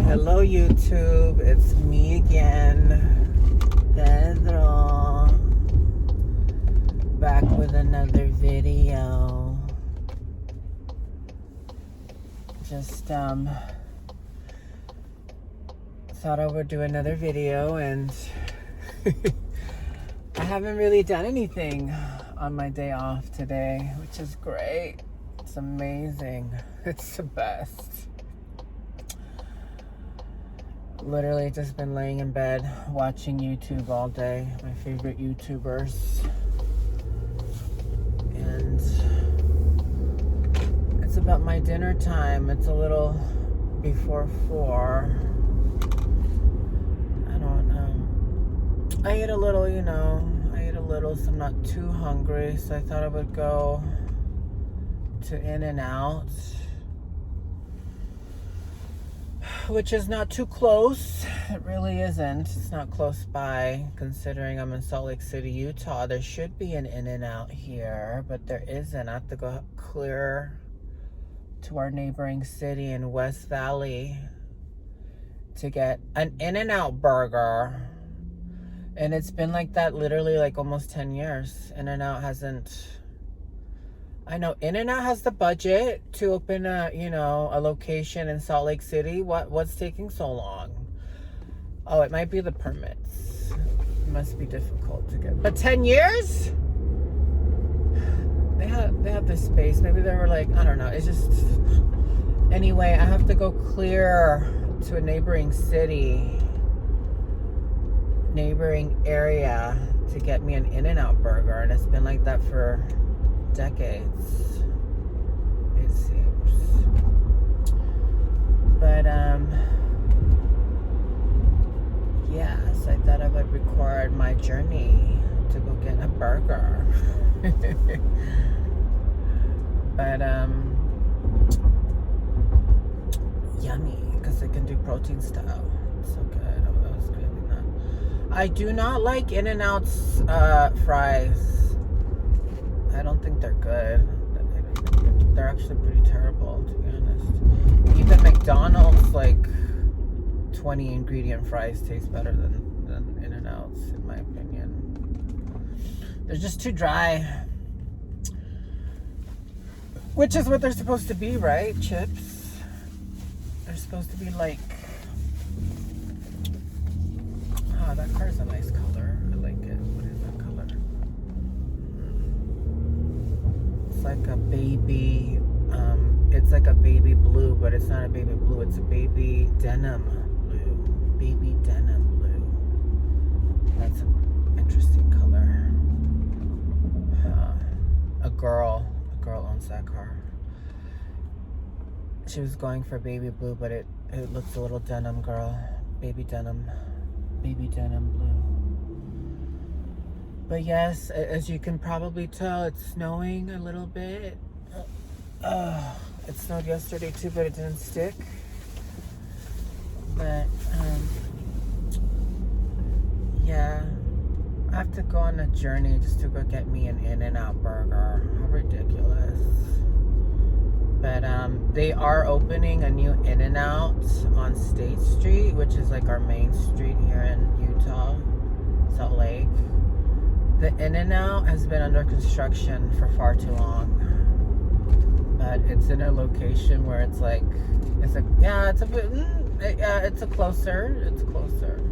Hello YouTube, it's me again, Pedro, back with another video. Just thought I would do another video, and I haven't really done anything on my day off today, which is great. It's amazing. It's the best. Literally just been laying in bed watching YouTube all day, my favorite YouTubers, and it's about my dinner time. It's a little before 4. I don't know. I ate a little, so I'm not too hungry, so I thought I would go to In-N-Out, which is not too close. It really isn't. It's not close by, considering I'm in Salt Lake City, Utah. There should be an In-N-Out here, but there isn't. I have to go clear to our neighboring city in West Valley to get an In-N-Out burger. And it's been like that literally like almost 10 years. In-N-Out hasn't... I know In-N-Out has the budget to open a location in Salt Lake City. What's taking so long? Oh, it might be the permits. It must be difficult to get. But 10 years? They have this space. Maybe they were like, I don't know. It's just... Anyway, I have to go clear to a neighboring area to get me an In-N-Out burger. And it's been like that for decades, it seems. But yes, I thought I would record my journey to go get a burger. But yummy, because I can do protein style. It's so good. I was craving that. I do not like In-N-Out's fries. I don't think they're good. They're actually pretty terrible, to be honest. Even McDonald's, like, 20 ingredient fries taste better than In-N-Out's, in my opinion. They're just too dry. Which is what they're supposed to be, right? Chips. They're supposed to be like... Oh, that car's a nice color. I like it. What is that color? It's like a baby, it's like a baby blue, but it's not a baby blue, it's a baby denim blue. Baby denim blue. That's an interesting color. A girl owns that car. She was going for baby blue, but it looks a little denim, girl. Baby denim blue. But yes, as you can probably tell, it's snowing a little bit. It snowed yesterday too, but it didn't stick. But, yeah. I have to go on a journey just to go get me an In-N-Out burger. How ridiculous. But, they are opening a new In-N-Out on State Street, which is like our main street here in Utah, Salt Lake. The In-N-Out has been under construction for far too long, but it's in a location where it's closer.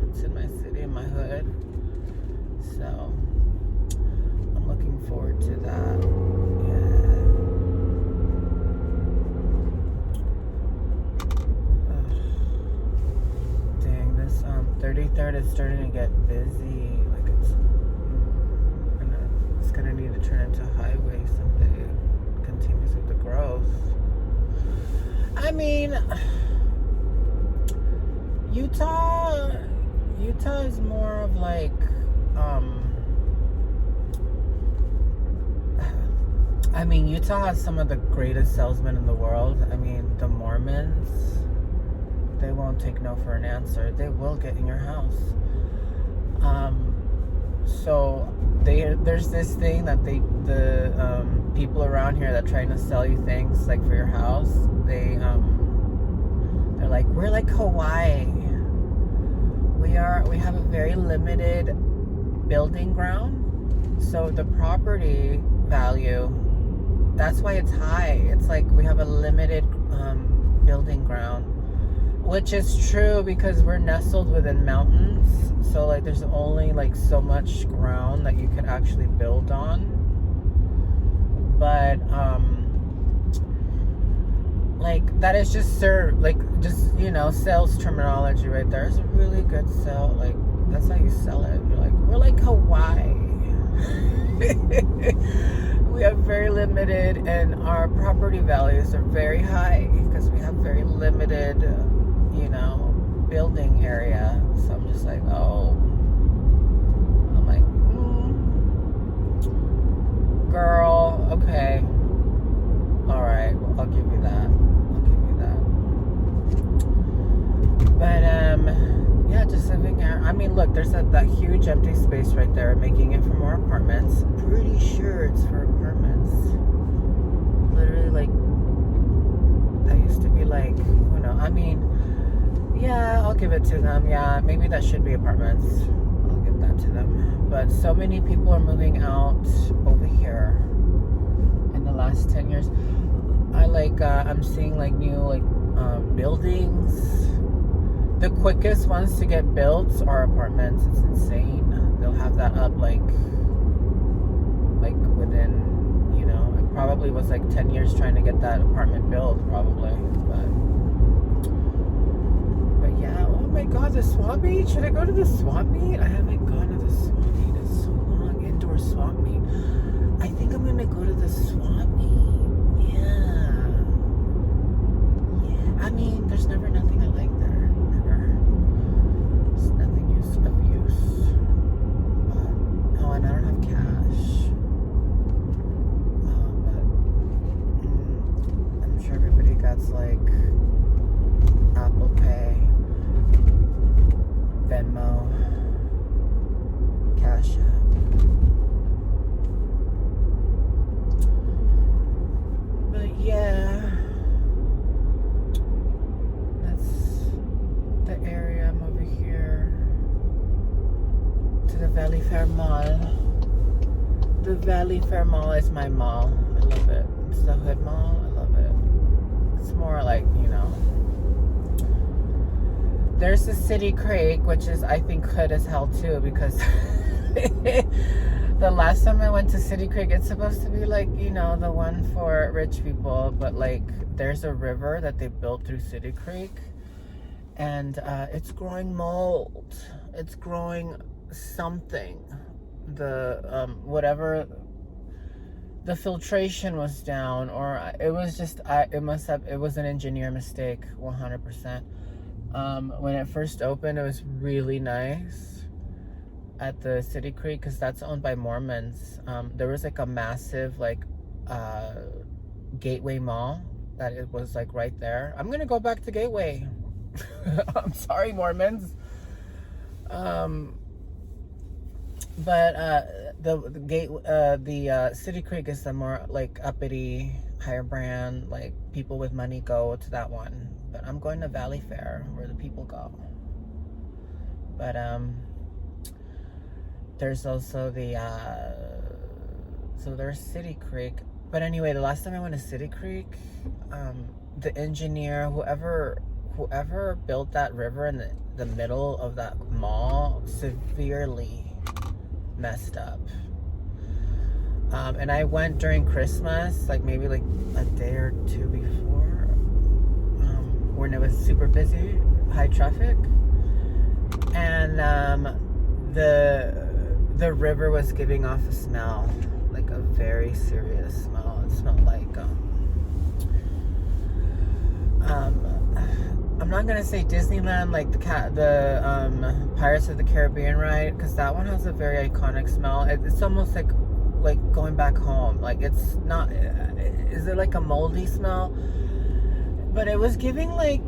It's in my city, in my hood, so I'm looking forward to that. Yeah. Dang, this 33rd is starting to get busy. Like it's gonna need to turn into a highway someday. It continues with the growth. I mean, Utah is more of like, I mean, Utah has some of the greatest salesmen in the world. I mean, the Mormons, they won't take no for an answer. They will get in your house. So there's this thing that the people around here that trying to sell you things like for your house, they're like we're like Hawaii. We have a very limited building ground, so the property value, that's why it's high. It's like we have a limited building ground, which is true because we're nestled within mountains, so like there's only like so much ground that you could actually build on. But like that is just sales terminology right there. It's a really good sell. Like that's how you sell it. You're like, we're like Hawaii. We have very limited, and our property values are very high because we have very limited, building area. So I'm just like, I'm like, girl, okay, all right, well, I'll give you that. But yeah, just living there. I mean, look, there's that huge empty space right there, making it for more apartments. Pretty sure it's for apartments. Literally, like, that used to be like, I mean, yeah, I'll give it to them. Yeah, maybe that should be apartments. I'll give that to them. But so many people are moving out over here in the last 10 years. I'm seeing like new buildings. The quickest ones to get built are apartments. It's insane. They'll have that up like within, it probably was like 10 years trying to get that apartment built probably. But yeah, oh my god, the swap meet. Should I go to the swap meet? I haven't gone to the swap meet in so long. Indoor swap meet. I think I'm gonna go to the swap meet. Yeah. I mean, there's never nothing I like there. Never. There's nothing of use. And I don't have cash. But I'm sure everybody got like Apple Pay, Venmo, Cash App. But yeah, that's the area. I'm over here to the Valley Fair Mall. The Valley Fair Mall is my mall. I love it. It's the Hood Mall. I love it. It's more like, there's the City Creek, which is, I think, hood as hell too, because the last time I went to City Creek, it's supposed to be like, the one for rich people, but like there's a river that they built through City Creek, and it's growing mold. It's growing something. The whatever, the filtration was down, or it was just it was an engineer mistake, 100%. When it first opened, it was really nice at the City Creek because that's owned by Mormons. There was like a massive Gateway Mall that it was like right there. I'm gonna go back to Gateway. I'm sorry, Mormons. But the City Creek is the more like uppity, higher brand, like people with money go to that one. But I'm going to Valley Fair where the people go. But there's also so there's City Creek. But anyway, the last time I went to City Creek, the engineer, whoever built that river in the middle of that mall, severely messed up. And I went during Christmas, like maybe like a day or two before, when it was super busy, high traffic, and the river was giving off a smell, like a very serious smell. It smelled like I'm not gonna say Disneyland, like the Pirates of the Caribbean ride, because that one has a very iconic smell. It's almost like going back home. Like it's not. Is it like a moldy smell? But it was giving like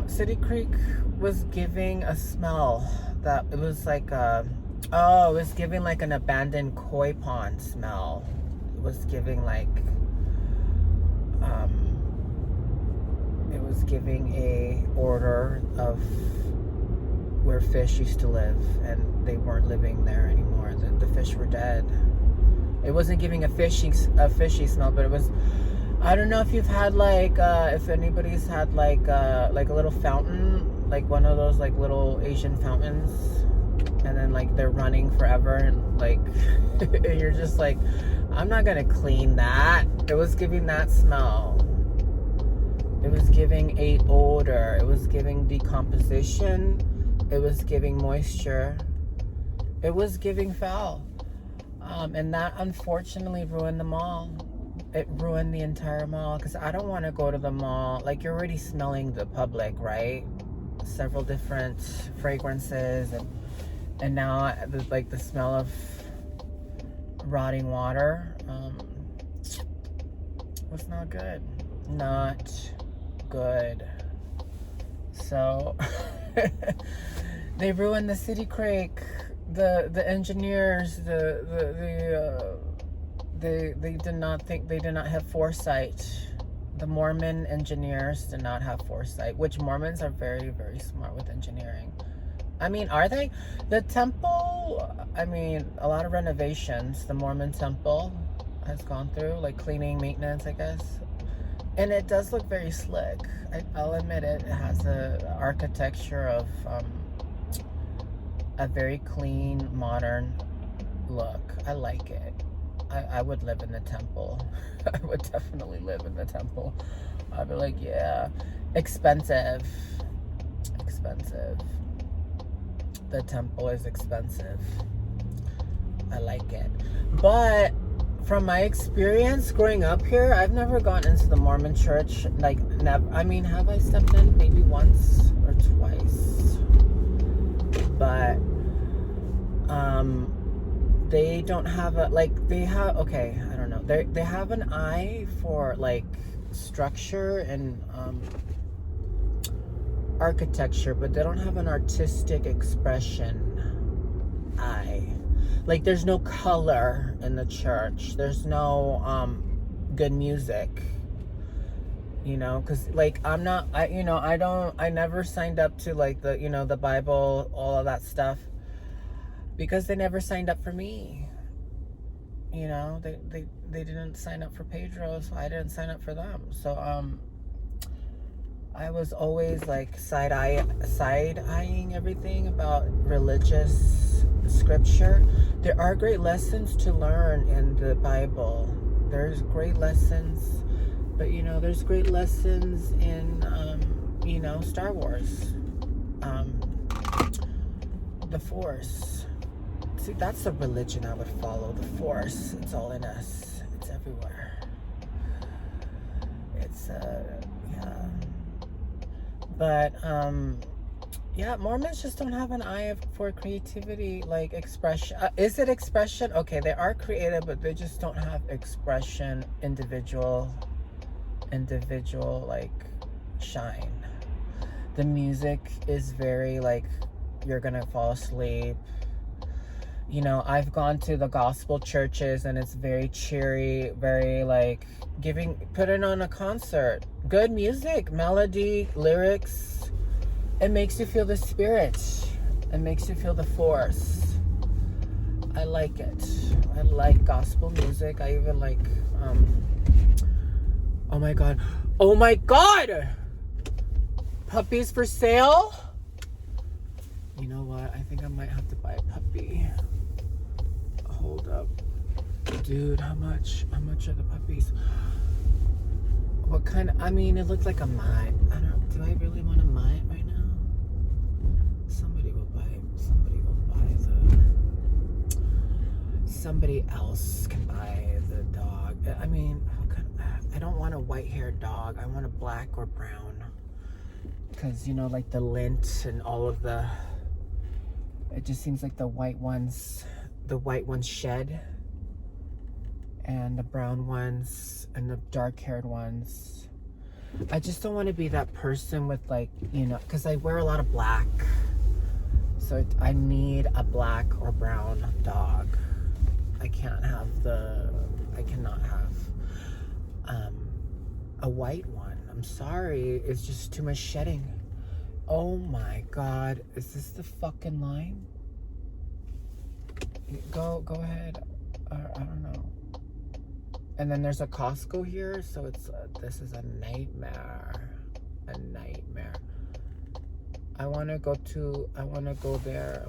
City Creek was giving a smell that it was like it was giving like an abandoned koi pond smell. It was giving like It was giving a order of where fish used to live, and they weren't living there anymore. The fish were dead. It wasn't giving a fishy smell, but it was. I don't know if you've had if anybody's had like a little fountain, like one of those like little Asian fountains, and then like they're running forever, and like you're just like, I'm not gonna clean that. It was giving that smell. It was giving a odor. It was giving decomposition. It was giving moisture. It was giving foul. And that unfortunately ruined the mall. It ruined the entire mall, because I don't want to go to the mall. Like, you're already smelling the public, right? Several different fragrances, and now like the smell of rotting water was not good. Not good. So they ruined the city creek. The engineers, they did not have foresight. The Mormon engineers did not have foresight, which Mormons are very, very smart with engineering. I mean, are they? The temple, I mean, a lot of renovations. The Mormon temple has gone through, like cleaning, maintenance, I guess. And it does look very slick. I'll admit it. It has a architecture of a very clean, modern look. I like it. I would live in the temple. I would definitely live in the temple. I'd be like, yeah. Expensive. The temple is expensive. I like it. But from my experience growing up here, I've never gone into the Mormon church. Like, never. I mean, have I stepped in? Maybe once or twice. But, they don't have okay, I don't know. They have an eye for, like, structure and, architecture, but they don't have an artistic expression eye. Like, there's no color in the church. There's no good music. You know, because like I never signed up to like the Bible, all of that stuff, because they never signed up for me. You know, they didn't sign up for Pedro, so I didn't sign up for them. So I was always like side eyeing everything about religious scripture. There are great lessons to learn in the Bible. There's great lessons, but there's great lessons in Star Wars, the Force. See, that's the religion I would follow. The Force. It's all in us. It's everywhere. It's yeah. But yeah, Mormons just don't have an eye for creativity, like expression. Is it expression? Okay, they are creative, but they just don't have expression, individual like shine. The music is very like, you're gonna fall asleep. I've gone to the gospel churches, and it's very cheery, very like putting on a concert. Good music, melody, lyrics. It makes you feel the spirit. It makes you feel the force. I like it. I like gospel music. I even like, oh my God. Puppies for sale? You know what? I think I might have to buy a puppy. Hold up. Dude, how much are the puppies? What kind of, it looks like a mite. Do I really want a mite right now? Somebody else can buy the dog. I don't want a white-haired dog. I want a black or brown. Because, like the lint and all of it just seems like the white ones shed. And the brown ones and the dark-haired ones. I just don't want to be that person with because I wear a lot of black. So I need a black or brown dog. I cannot have a white one. I'm sorry. It's just too much shedding. Oh my God. Is this the fucking line? Go ahead. I don't know. And then there's a Costco here, so it's this is a nightmare. A nightmare. I want to go there.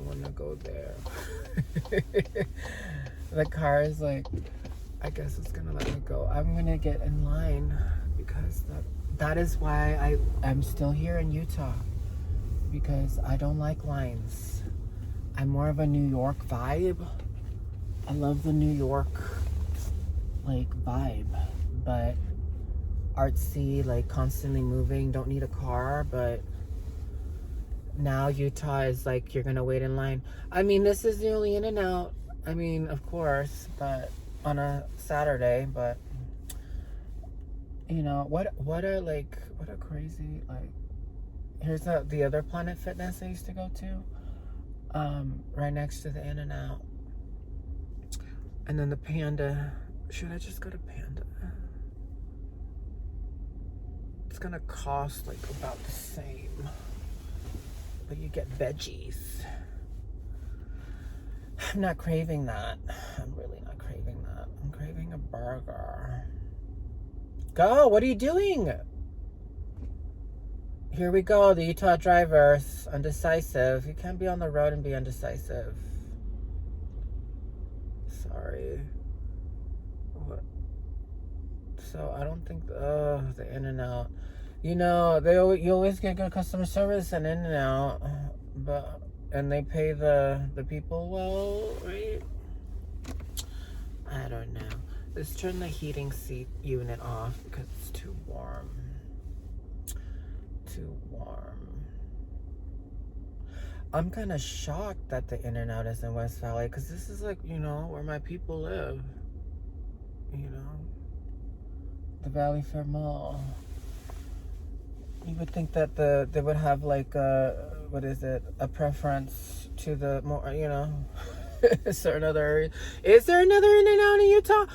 The car is like, I guess it's gonna let me go. I'm gonna get in line because that is why I'm still here in Utah, because I don't like lines. I'm more of a New York vibe. I love the New York like vibe, but artsy, like constantly moving, don't need a car. But now Utah is like, you're gonna wait in line. I mean, this is the only In-N-Out, I mean, of course, but on a Saturday. But you know what a crazy, like, here's the other Planet Fitness I used to go to, right next to the In-N-Out. And then the Panda. Should I just go to Panda? It's gonna cost like about the same, but you get veggies. I'm not craving that. I'm really not craving that. I'm craving a burger. Go, what are you doing? Here we go, the Utah drivers, undecisive. You can't be on the road and be undecisive. Sorry. What? So I don't think, the In-N-Out. You know, you always get good customer service and In-N-Out, and they pay the people well, right? I don't know. Let's turn the heating seat unit off because it's too warm. Too warm. I'm kind of shocked that the In-N-Out is in West Valley, because this is like, you know, where my people live. You know, the Valley Fair Mall. You would think that they would have like a preference to the more, you know. Is there another area? Is there another In-N-Out in Utah?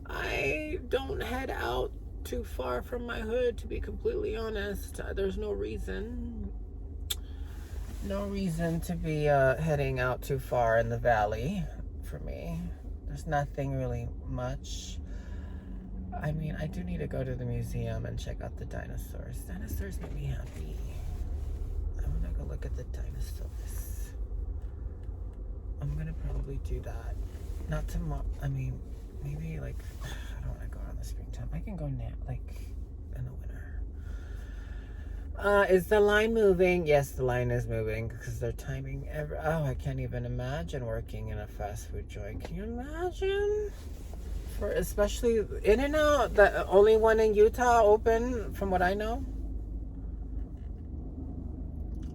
I don't head out too far from my hood, to be completely honest. There's no reason to be heading out too far in the valley for me. There's nothing really much. I mean, I do need to go to the museum and check out the dinosaurs. Dinosaurs make me happy. I'm gonna go look at the dinosaurs. I'm gonna probably do that. Not tomorrow. I mean, maybe like, I don't want to go out in the springtime. I can go now, like in the winter. Is the line moving? Yes, the line is moving because they're timing I can't even imagine working in a fast food joint. Can you imagine? For especially In-N-Out, the only one in Utah open from what I know.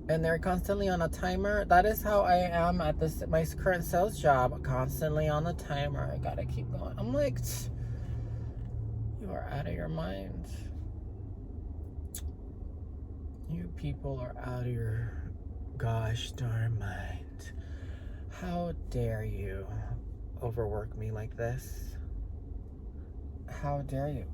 And they're constantly on a timer. That is how I am at my current sales job. Constantly on the timer. I gotta keep going. I'm like, you are out of your mind. You people are out of your gosh darn mind. How dare you overwork me like this? How dare you?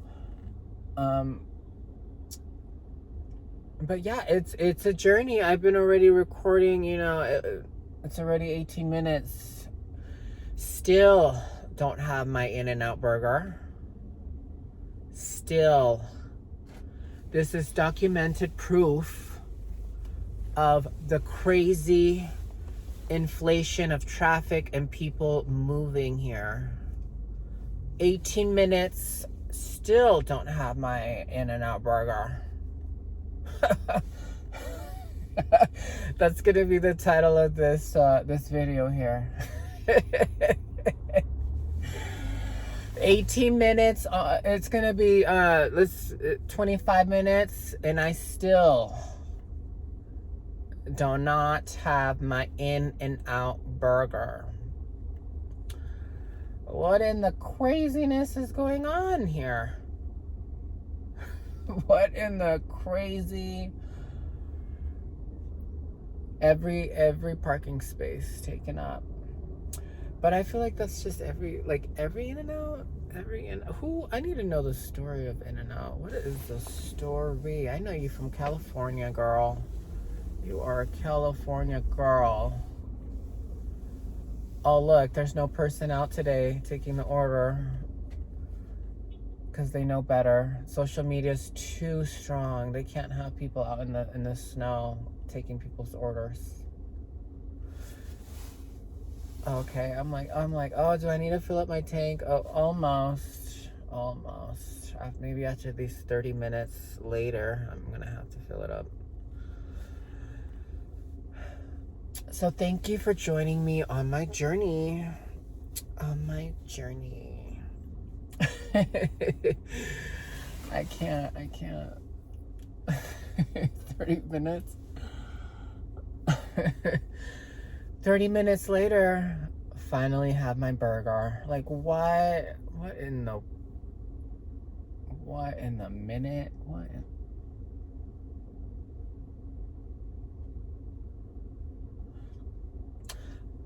But yeah, it's a journey. I've been already recording, you know, it's already 18 minutes. Still don't have my In-N-Out burger. Still. This is documented proof of the crazy inflation of traffic and people moving here. 18 minutes, still don't have my In-N-Out burger. That's gonna be the title of this video here. 18 minutes. It's gonna be 25 minutes, and I still do not have my In-N-Out burger. What in the craziness is going on here? What in the crazy? Every parking space taken up. But I feel like that's just every In-N-Out. I need to know the story of In-N-Out. What is the story? I know you from California, girl. You are a California girl. Oh, look, there's no person out today taking the order because they know better. Social media is too strong. They can't have people out in the snow taking people's orders. Okay, I'm like, oh, do I need to fill up my tank? Oh, almost. Maybe after these 30 minutes later, I'm gonna have to fill it up. So thank you for joining me on my journey. I can't. 30 minutes. 30 minutes later, finally have my burger. Like, what in the minute?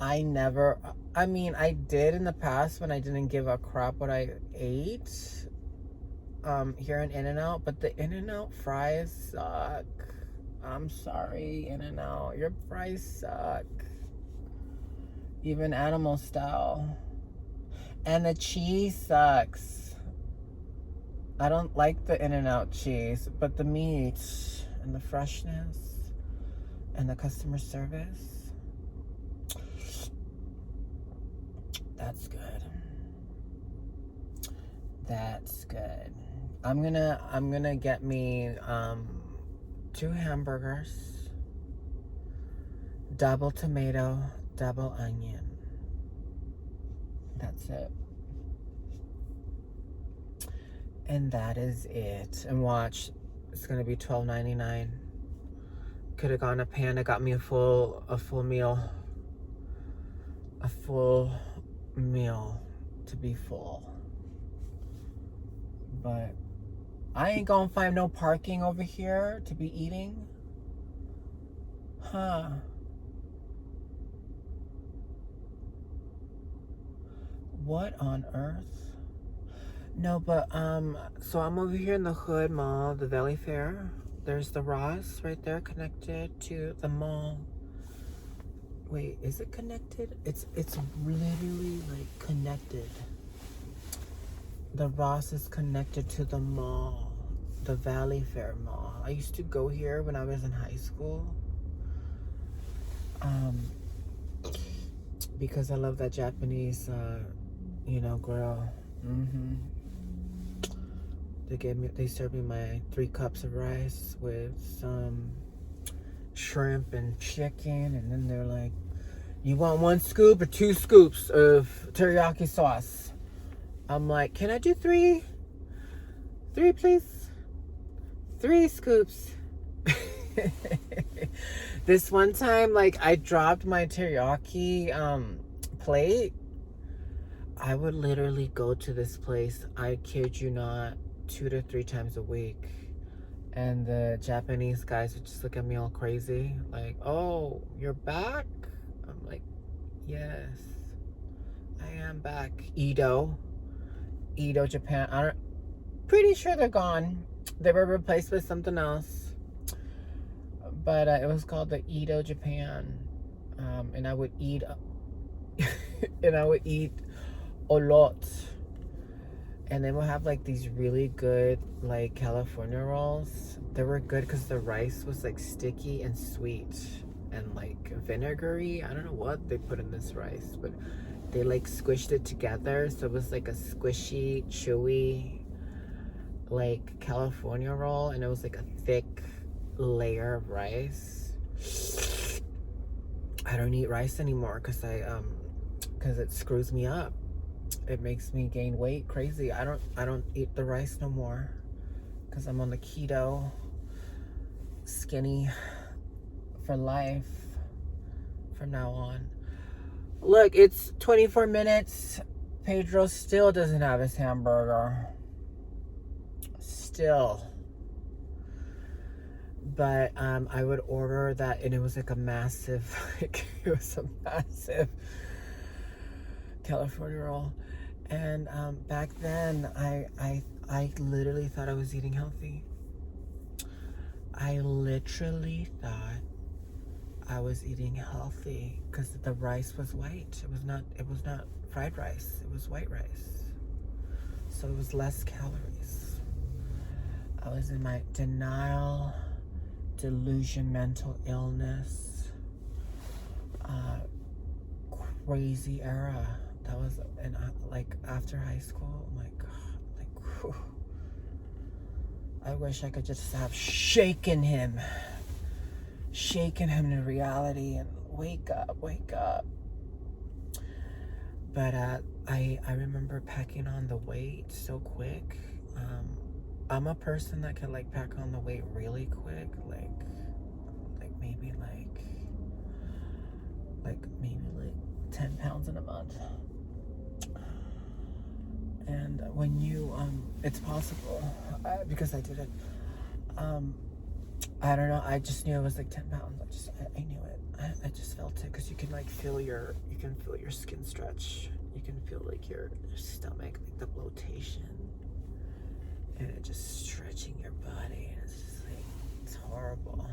I did in the past when I didn't give a crap what I ate here in In-N-Out, but the In-N-Out fries suck. I'm sorry, In-N-Out, your fries suck. Even animal style. And the cheese sucks. I don't like the In-N-Out cheese, but the meat and the freshness and the customer service, that's good. That's good. I'm gonna get me 2 hamburgers, double tomato, double onion. That's it. And that is it. And watch, it's gonna be $12.99. Could have gone to Panda, got me a full meal. A full meal to be full. But I ain't gonna find no parking over here to be eating. Huh. What on earth? No, but so I'm over here in the Hood Mall, the Valley Fair. There's the Ross right there connected to the mall. Wait, is it connected? It's literally like connected. The Ross is connected to the mall, the Valley Fair Mall. I used to go here when I was in high school. Because I love that Japanese, grill. They served me my 3 cups of rice with some shrimp and chicken, and then they're like, you want 1 scoop or 2 scoops of teriyaki sauce? I'm like, can I do 3? 3, please. 3 scoops. This one time, like, I dropped my teriyaki plate. I would literally go to this place, I kid you not, 2 to 3 times a week. And the Japanese guys would just look at me all crazy. Like, oh, you're back? I'm like, yes, I am back. Edo, Japan. Pretty sure they're gone. They were replaced with something else. But it was called the Edo Japan. And I would eat a lot. And then we'll have like these really good like California rolls. They were good because the rice was like sticky and sweet and like vinegary. I don't know what they put in this rice, but they like squished it together, so it was like a squishy, chewy like California roll, and it was like a thick layer of rice. I don't eat rice anymore because it screws me up. It makes me gain weight crazy. I don't eat the rice no more because I'm on the keto, skinny for life from now on. Look, it's 24 minutes. Pedro still doesn't have his hamburger. Still. But I would order that, and it was like a massive, California roll. And back then, I literally thought I was eating healthy. I literally thought I was eating healthy because the rice was white. It was not fried rice. It was white rice. So it was less calories. I was in my denial, delusion, mental illness, crazy era. That was like after high school. Oh my God, like, whew. I wish I could just have shaken him to reality and wake up. But I remember packing on the weight so quick. I'm a person that can like pack on the weight really quick, like maybe like 10 pounds in a month. And when you it's possible, because I did it. I don't know, I just knew it was like 10 pounds. I knew it. I just felt it, because you can like feel your skin stretch. You can feel like your stomach, like the bloatation, and it just stretching your body. And it's just like, it's horrible.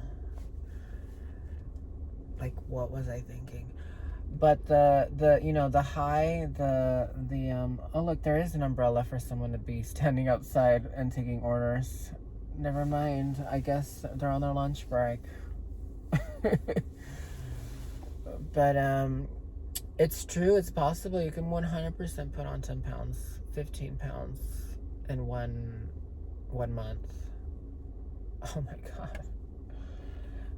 Like, what was I thinking? But the high, oh look, there is an umbrella for someone to be standing outside and taking orders. Never mind, I guess they're on their lunch break. But it's true, it's possible. You can 100% put on 10 pounds, 15 pounds in one month. Oh my God.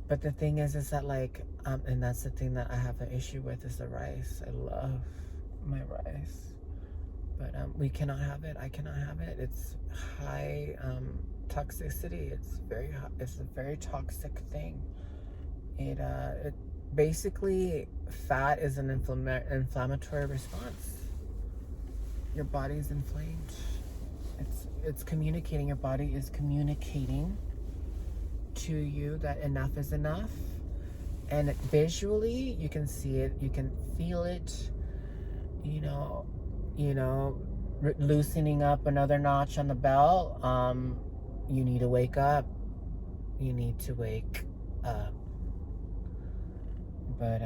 But the thing is that like, and that's the thing that I have an issue with, is the rice. I love my rice. But we cannot have it. I cannot have it. It's high toxicity. It's a very toxic thing. It basically, fat is an inflammatory response. Your body's inflamed. It's communicating. Your body is communicating to you that enough is enough. And visually, you can see it. You can feel it. Loosening up another notch on the belt. You need to wake up. You need to wake up. But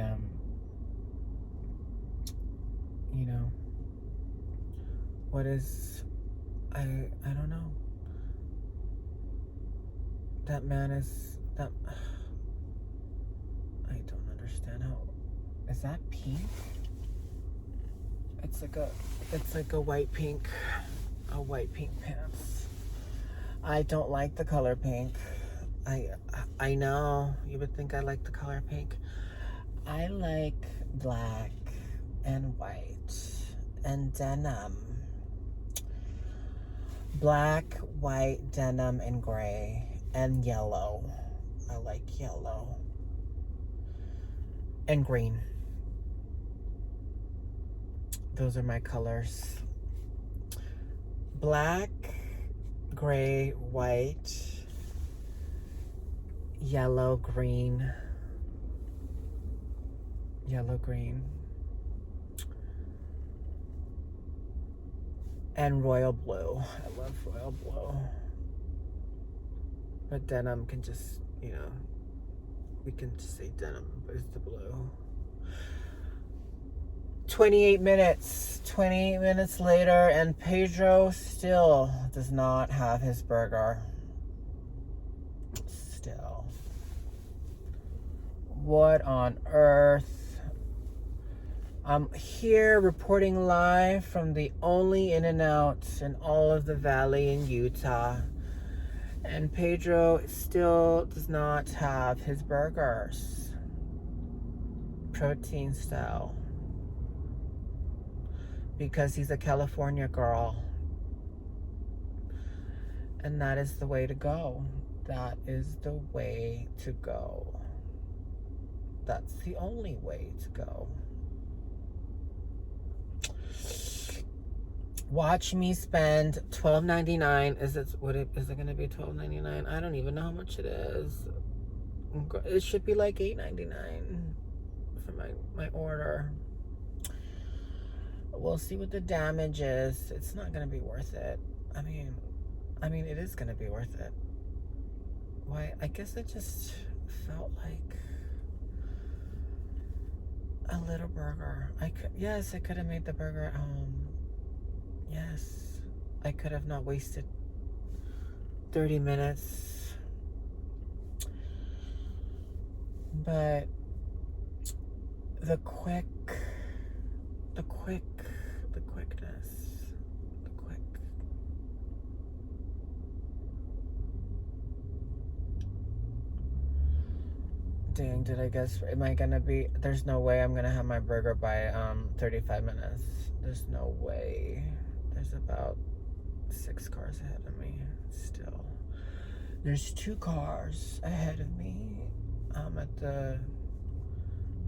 what is, I don't know. That man is that. I don't understand how. Is that pink? It's like a white pink pants. I don't like the color pink. I know you would think I like the color pink. I like black and white and denim. Black, white, denim, and gray, and yellow. I like yellow. And green. Those are my colors. Black, gray, white, yellow, green. Yellow, green. And royal blue. I love royal blue. But denim can just, we can just say denim is the blue. 28 minutes. 28 minutes later, and Pedro still does not have his burger. Still. What on earth? I'm here reporting live from the only In-N-Out in all of the valley in Utah. And Pedro still does not have his burgers. Protein style. Because he's a California girl. And that is the way to go. That is the way to go. That's the only way to go. Watch me spend $12.99. Is it going to be $12.99? I don't even know how much it is. It should be like $8.99 for my order. We'll see what the damage is. It's not gonna be worth it. I mean, it is gonna be worth it. Why? I guess it just felt like a little burger. I could have made the burger at home. Yes, I could have not wasted 30 minutes. But the quickness, the quick. Dang, did I guess, am I gonna be, there's no way I'm gonna have my burger by 35 minutes. There's no way. There's about 6 cars ahead of me still. There's 2 cars ahead of me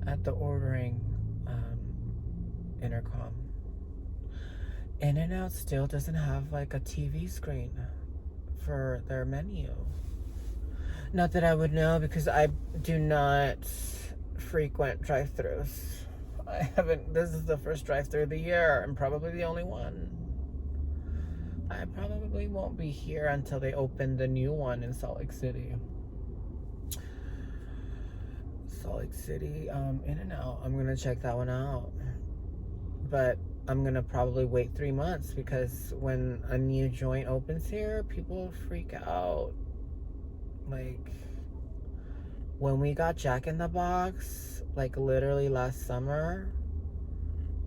at the ordering intercom. In-N-Out still doesn't have like a TV screen for their menu. Not that I would know, because I do not frequent drive-thrus. This is the first drive-thru of the year, and probably the only one. I probably won't be here until they open the new one in Salt Lake City. In-N-Out. I'm gonna check that one out. But I'm gonna probably wait 3 months, because when a new joint opens here, people freak out. Like, when we got Jack in the Box, like literally last summer,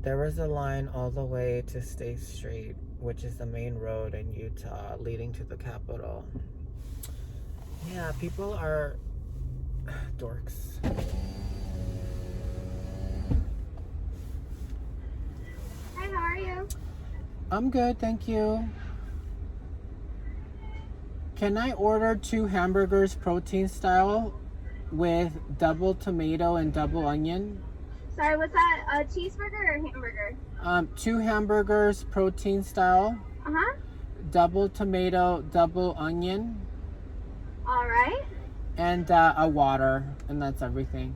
there was a line all the way to State Street, which is the main road in Utah leading to the Capitol. Yeah, people are dorks. Hi, how are you? I'm good, thank you. Can I order 2 hamburgers protein style with double tomato and double onion? Sorry, was that a cheeseburger or hamburger? 2 hamburgers protein style, Uh-huh. double tomato, double onion, All right. and a water, and that's everything.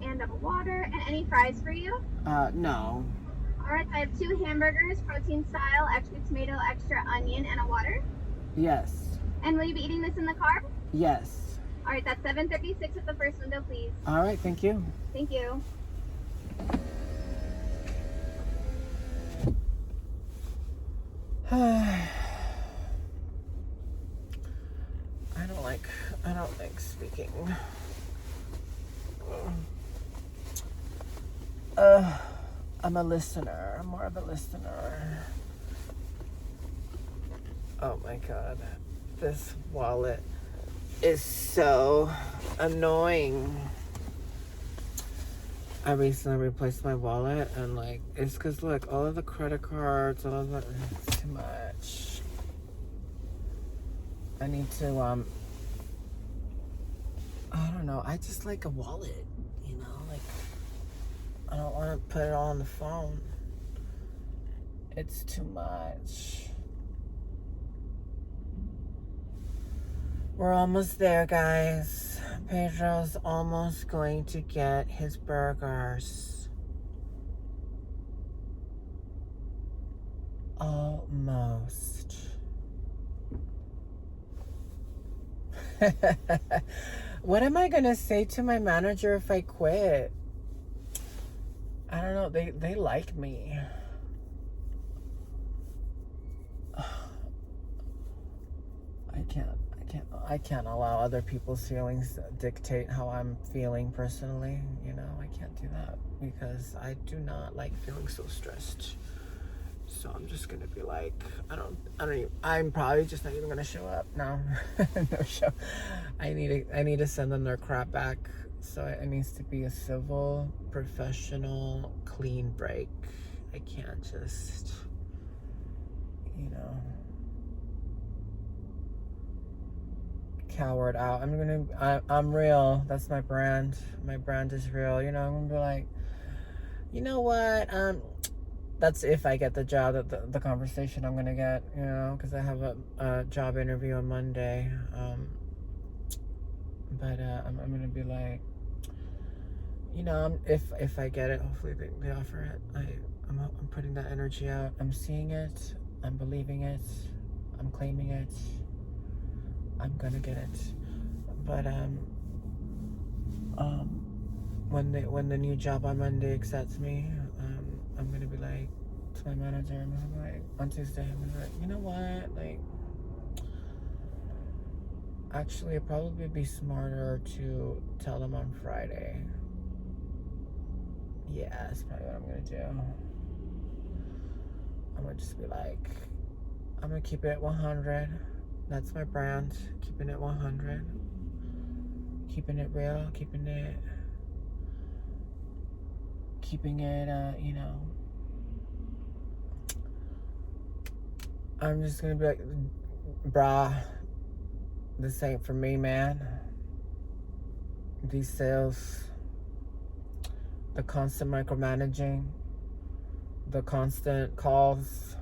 And a water. And any fries for you? No. All right, so I have 2 hamburgers, protein style, extra tomato, extra onion, and a water. Yes. And will you be eating this in the car? Yes. All right, that's 736 at the first window, please. All right, thank you. Thank you. I don't like speaking. I'm a listener. I'm more of a listener. Oh my god. This wallet is so annoying. I recently replaced my wallet, and like, it's because look, all of the credit cards, all of it's too much. I need to I don't know, I just like a wallet, you know, like, I don't want to put it all on the phone. It's too much. We're almost there, guys. Pedro's almost going to get his burgers. Almost. What am I gonna say to my manager if I quit? I don't know. They like me. I can't allow other people's feelings dictate how I'm feeling personally. You know, I can't do that, because I do not like feeling so stressed. So I'm just gonna be like, I'm probably just not even gonna show up now. No show. I need to send them their crap back. So it needs to be a civil, professional, clean break. I can't just, you know, coward out. I'm real. That's my brand. My brand is real. You know, I'm gonna be like, you know what? That's if I get the job, that the conversation I'm gonna get, you know, because I have a job interview on Monday. But I'm gonna be like, you know, if I get it, hopefully they offer it. I'm putting that energy out. I'm seeing it. I'm believing it. I'm claiming it. I'm gonna get it. But when the new job on Monday accepts me, I'm gonna be like to my manager. I'm gonna be like on Tuesday. I'm gonna be like, you know what? Like, actually, it'd probably be smarter to tell them on Friday. Yeah, that's probably what I'm gonna do. I'm gonna just be like, I'm gonna keep it at 100. That's my brand. Keeping it 100. Keeping it real. Keeping it, you know. I'm just gonna be like, brah, this ain't for me, man. These sales, the constant micromanaging, the constant calls.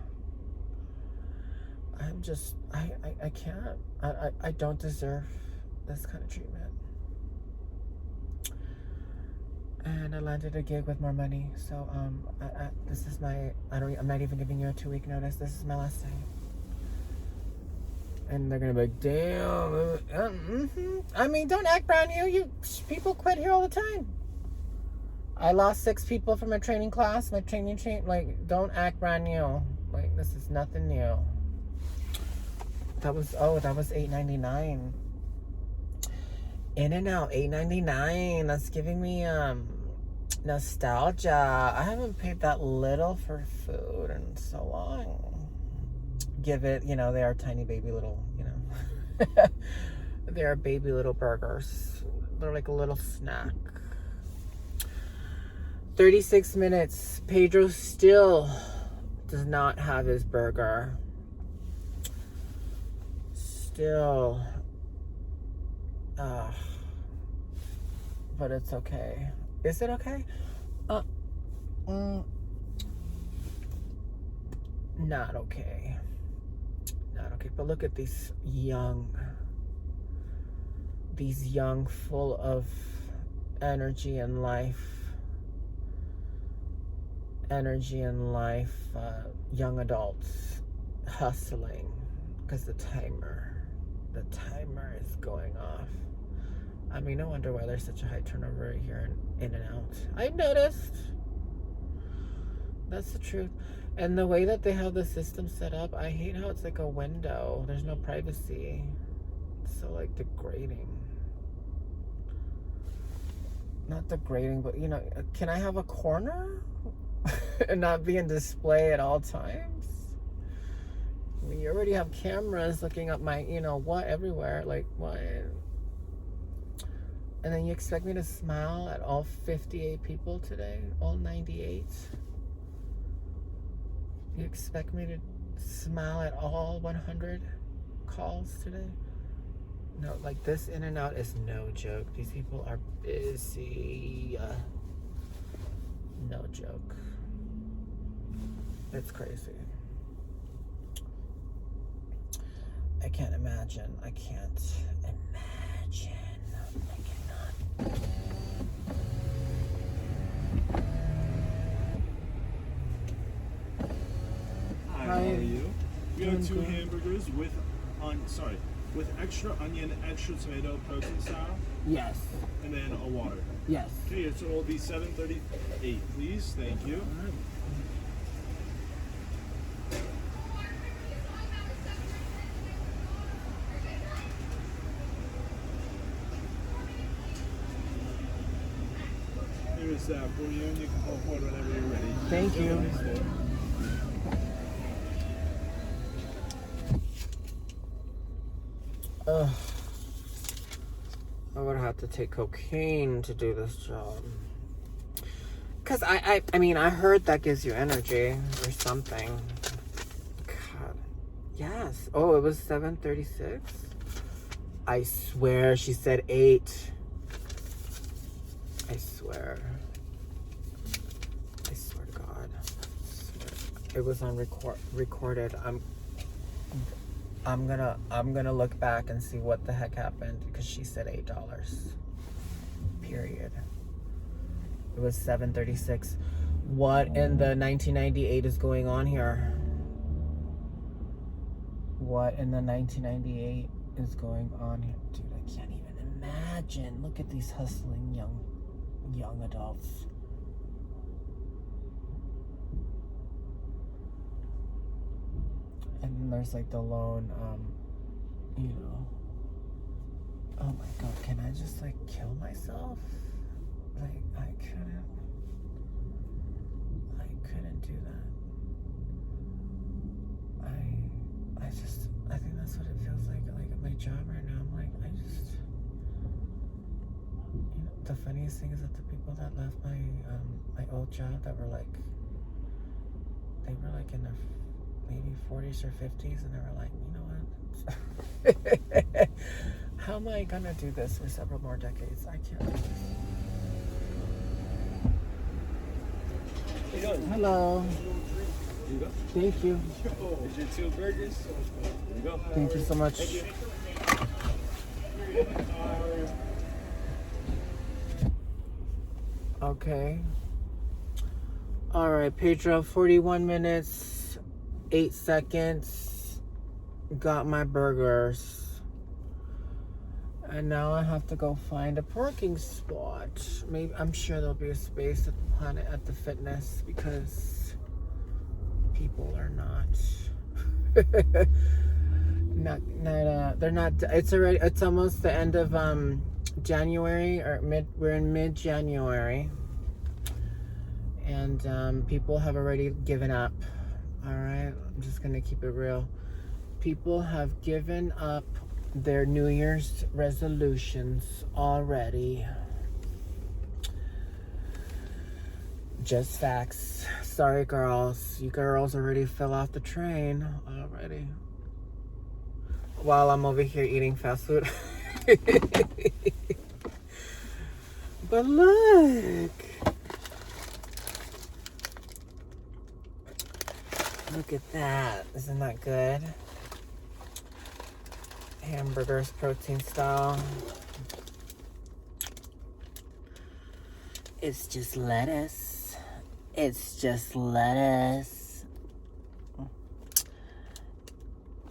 I can't. I don't deserve this kind of treatment. And I landed a gig with more money. So, this is I'm not even giving you a 2-week notice. This is my last day. And they're gonna be like, damn. I mean, don't act brand new. People quit here all the time. I lost 6 people from my training class. My training, like, don't act brand new. Like, this is nothing new. That was $8.99. In-N-out, $8.99. That's giving me nostalgia. I haven't paid that little for food in so long. Give it, you know, they are tiny baby little, you know. They are baby little burgers. They're like a little snack. 36 minutes. Pedro still does not have his burger. Still. But it's okay. Is it okay? Not okay. Not okay. But look at these young, full of energy and life. Young adults hustling because the timer is going off. I mean, no wonder why there's such a high turnover here in In-N-out. I noticed. That's the truth. And the way that they have the system set up, I hate how it's like a window. There's no privacy. It's so like degrading. Not degrading, but you know, can I have a corner and not be in display at all times? I mean, you already have cameras looking up my, you know, what everywhere. Like, what? And then you expect me to smile at all 58 people today? All 98? You expect me to smile at all 100 calls today? No, like this In-N-out is no joke. These people are busy. No joke. It's crazy. I can't imagine. I cannot. Hi, how are you? We have 2 hamburgers with extra onion, extra tomato, protein style, Yes. and then a water. Yes. Okay, so it'll be $7.38, please. Thank you. Here's that for you, and you can call for it whenever you're ready. Thank you. Ugh. I would have to take cocaine to do this job. Cause I mean, I heard that gives you energy or something. God. Yes. Oh, it was 7:36. I swear she said 8. I swear. I swear to God. It was on recorded. I'm gonna look back and see what the heck happened because she said $8. Period. It was 7:36. What in the 1998 is going on here? What in the 1998 is going on here? Dude, I can't even imagine. Look at these hustling young adults. And then there's like the lone, you know. Oh my God, can I just like kill myself? Like, I couldn't do that. I think that's what it feels like at my job right now. I'm like, the funniest thing is that the people that left my old job that were like, they were like in their maybe 40s or 50s, and they were like, you know what? How am I gonna do this for several more decades? I can't do this. How you doing? Hello. Here you go. Thank you. Here's your 2 burgers. There you go. Thank you so much. Thank you. Okay. All right, Pedro, 41 minutes, 8 seconds. Got my burgers. And now I have to go find a parking spot. Maybe, I'm sure there'll be a space at the Planet at the Fitness, because people are not they're not, it's almost the end of January, or we're in mid-January, and people have already given up. All right, I'm just gonna keep it real. People have given up their New Year's resolutions already. Just facts. Sorry, girls. You girls already fell off the train already. While I'm over here eating fast food. But look. Look at that. Isn't that good? Hamburgers, protein style. It's just lettuce. It's just lettuce.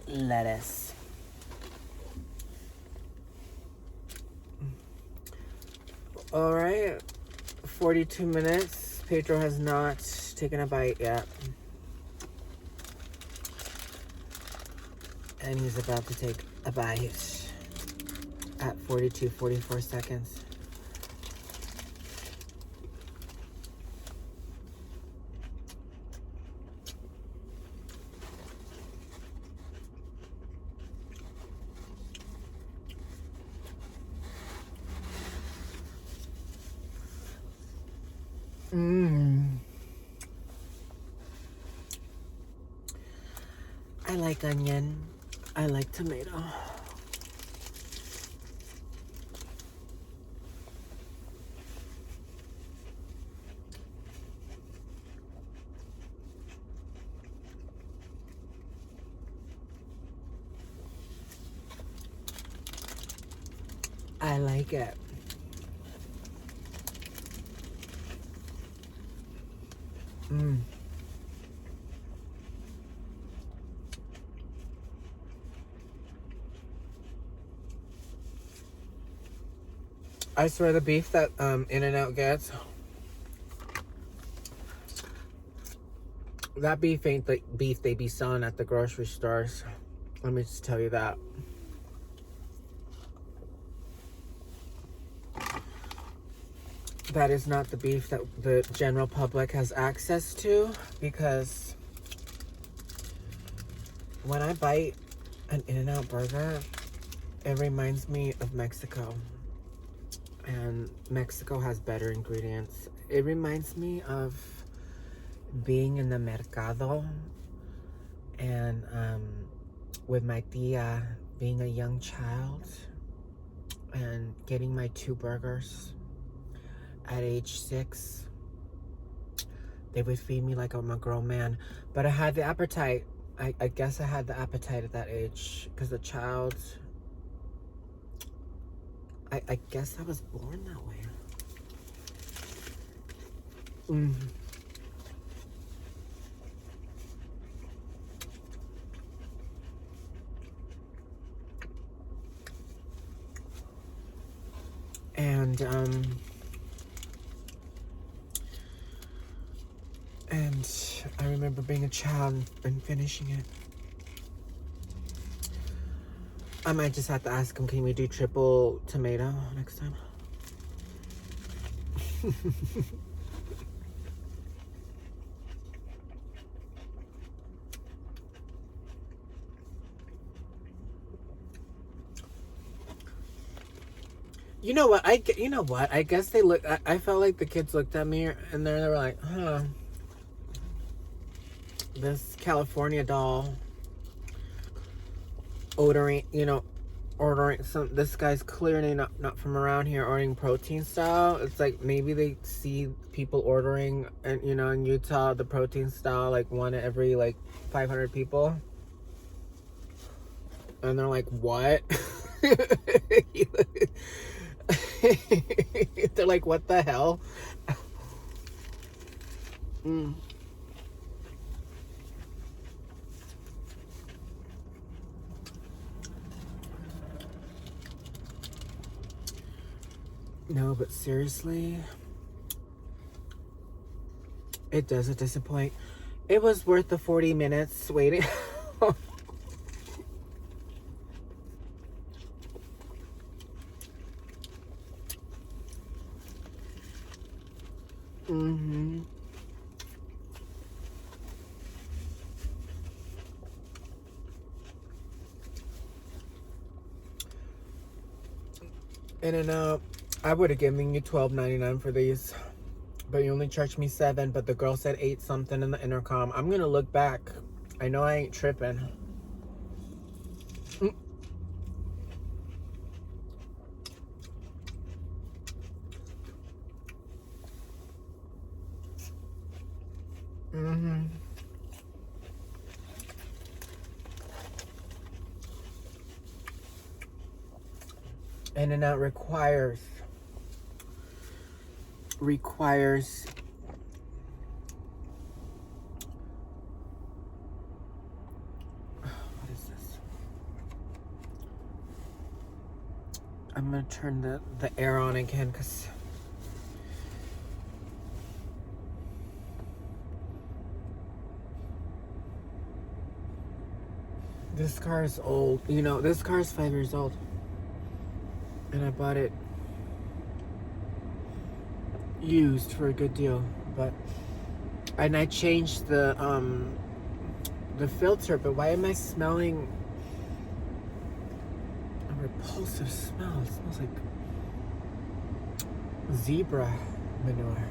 Lettuce. All right. 42 minutes. Pedro has not taken a bite yet. And he's about to take a bite at 44 seconds. I like onion. I like tomato. I like it. I swear the beef that In-N-Out gets, that beef ain't the beef they be selling at the grocery stores. Let me just tell you that. That is not the beef that the general public has access to, because when I bite an In-N-Out burger, it reminds me of Mexico. And Mexico has better ingredients. It reminds me of being in the mercado and with my tia, being a young child and getting my 2 burgers at age 6. They would feed me like I'm a grown man, but I had the appetite. I guess I had the appetite at that age, because the child, I guess I was born that way. Mm. And I remember being a child and finishing it. I might just have to ask him, can we do triple tomato next time? You know what? I guess they look. I felt like the kids looked at me and they were like, huh. This California doll ordering some. This guy's clearly not from around here, ordering protein style. It's like maybe they see people ordering, and in Utah the protein style, like one every like 500 people, and they're like, what? They're like, what the hell? Mm. No, but seriously, it doesn't disappoint. It was worth the 40 minutes waiting. Mm-hmm. In-N-out, I would have given you $12.99 for these, but you only charged me $7. But the girl said 8 something in the intercom. I'm gonna look back. I know I ain't tripping. Mm-hmm. In-N-out requires what is this? I'm gonna turn the air on again because this car is old. This car is 5 years old, and I bought it used for a good deal. And I changed the filter, but why am I smelling a repulsive smell? It smells like zebra manure.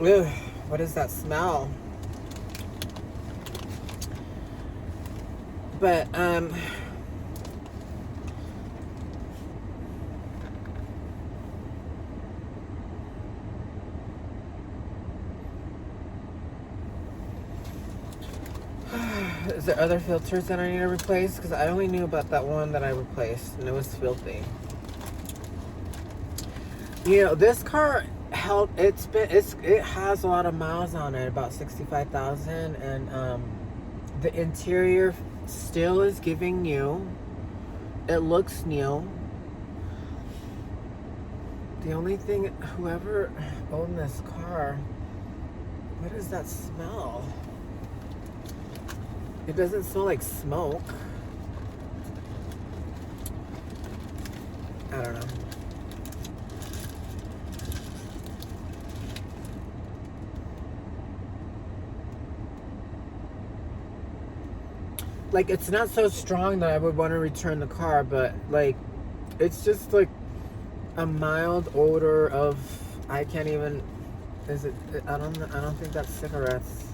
Ugh, what is that smell? But is there other filters that I need to replace? Because I only knew about that one that I replaced, and it was filthy. This car held. It has a lot of miles on it, about 65,000, and the interior still is giving new. It looks new. The only thing, whoever owned this car, what is that smell? It doesn't smell like smoke. I don't know. Like, it's not so strong that I would want to return the car, but like, it's just like a mild odor of, I can't even, is it, I don't think that's cigarettes.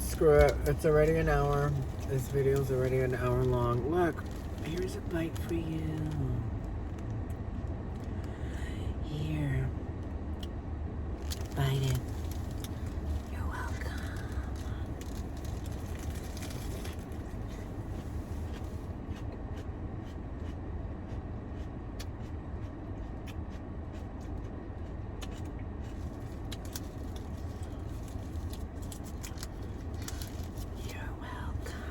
Screw it, it's already an hour. This video's already an hour long. Look, here's a bite for you. Here. Bite it. You're welcome. You're welcome.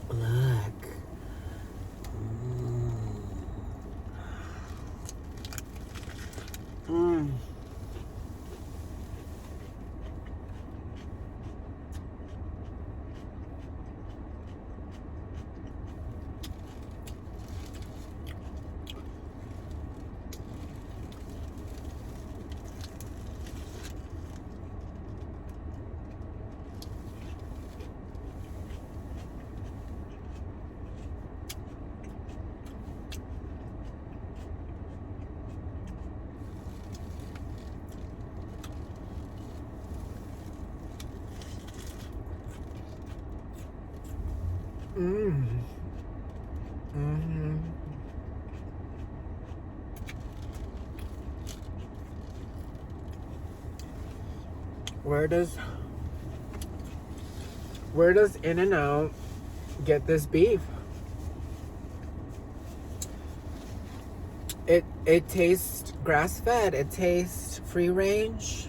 Look. Mm. Mm. Mm-hmm. Where does In-N-Out get this beef? It tastes grass-fed. It tastes free range.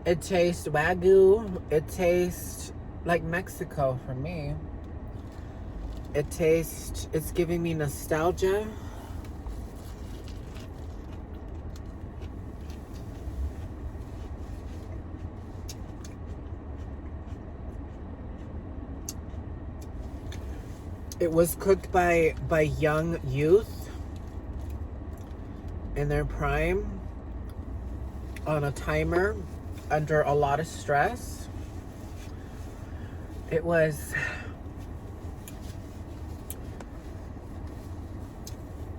It tastes Wagyu. It tastes like Mexico for me. It's giving me nostalgia. It was cooked by young youth in their prime on a timer under a lot of stress.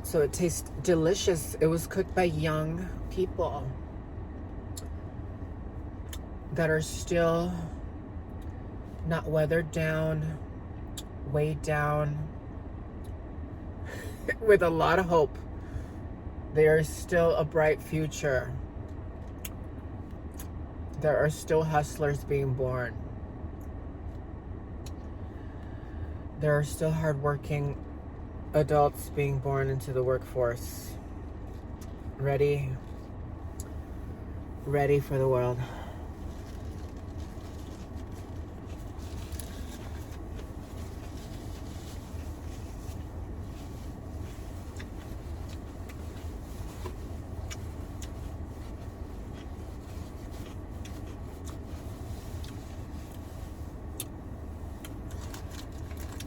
So it tastes delicious. It was cooked by young people that are still not weathered down, weighed down, with a lot of hope. There is still a bright future. There are still hustlers being born. There are still hardworking adults being born into the workforce. Ready for the world.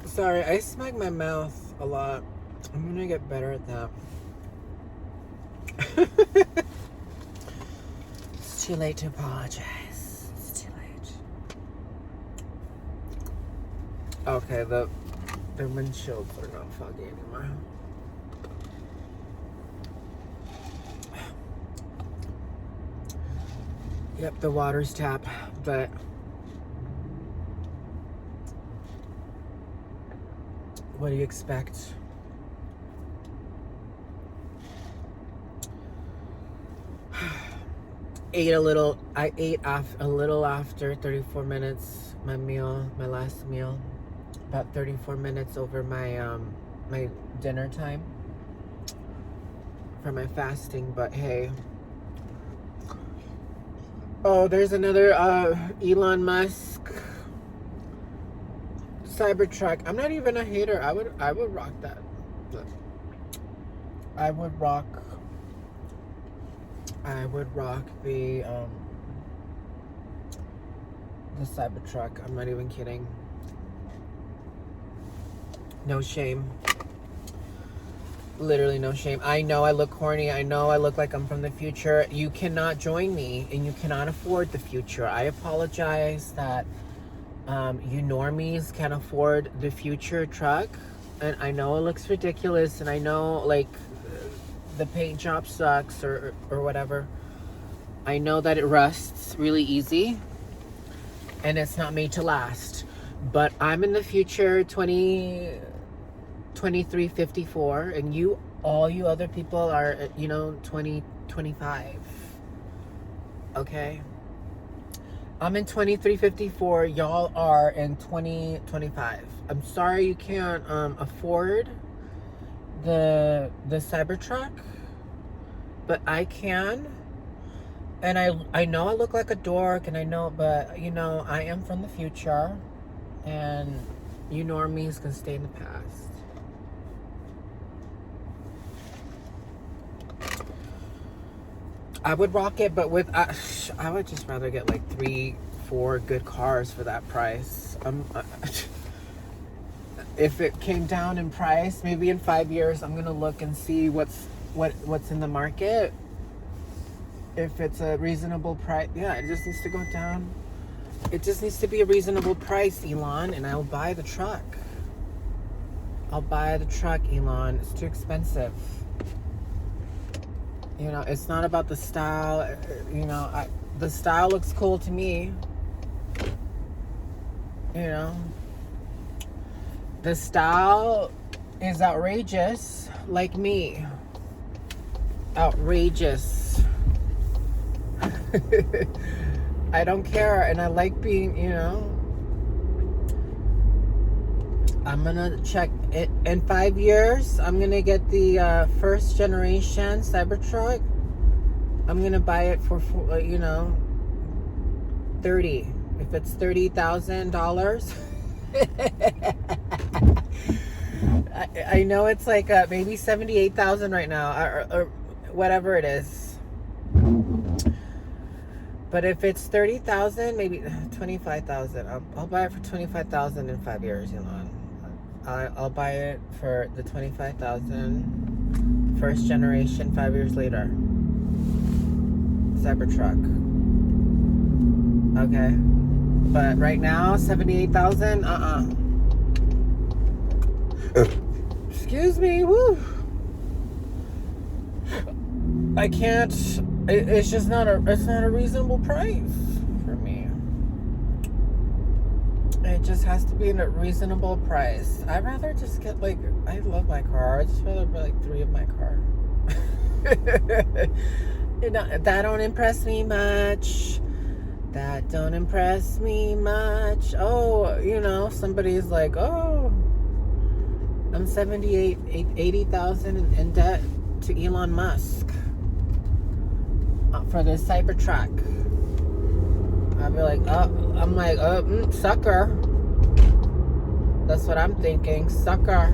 Sorry, I smack my mouth a lot. I'm gonna get better at that. It's too late to apologize. It's too late. Okay, the windshields are not foggy anymore. Yep, the water's tap, but what do you expect? I ate a little after 34 minutes, my last meal. About 34 minutes over my my dinner time for my fasting, but hey. Oh, there's another Elon Musk Cybertruck. I'm not even a hater. I would rock that. I would rock the Cybertruck. I'm not even kidding. No shame. Literally no shame. I know I look corny. I know I look like I'm from the future. You cannot join me, and you cannot afford the future. I apologize that you normies can't afford the future truck. And I know it looks ridiculous, and I know, like, the paint job sucks or whatever. I know that it rusts really easy, and it's not made to last. But I'm in the future, 2354, and all you other people are, 2025. Okay? I'm in 2354. Y'all are in 2025. I'm sorry you can't afford the Cybertruck, but I can. And I know I look like a dork, and I know, but I am from the future, and you normies can stay in the past. I would rock it, but I would just rather get like 3-4 good cars for that price. If it came down in price, maybe in 5 years, I'm gonna look and see what's in the market. If it's a reasonable price, yeah, it just needs to go down. It just needs to be a reasonable price, Elon, and I'll buy the truck. I'll buy the truck, Elon. It's too expensive. It's not about the style. The style looks cool to me. The style is outrageous, like me. Outrageous. I don't care, and I like being, I'm gonna check it in 5 years. I'm gonna get the first generation Cybertruck. I'm gonna buy it for 30. If it's $30,000. I know it's like maybe 78,000 right now, or whatever it is. But if it's 30,000, maybe 25,000, I'll buy it for 25,000 in 5 years. I'll buy it for the 25,000 first generation 5 years later. Cybertruck. Okay. But right now, 78,000, Excuse me, woo. I can't, it's just not a reasonable price for me. It just has to be in a reasonable price. I'd rather just get I love my car. I'd just rather buy 3 of my car. That don't impress me much. That don't impress me much. Oh, somebody's like, oh, I'm 80,000 in debt to Elon Musk for this Cybertruck. I'd be like, sucker. That's what I'm thinking, sucker.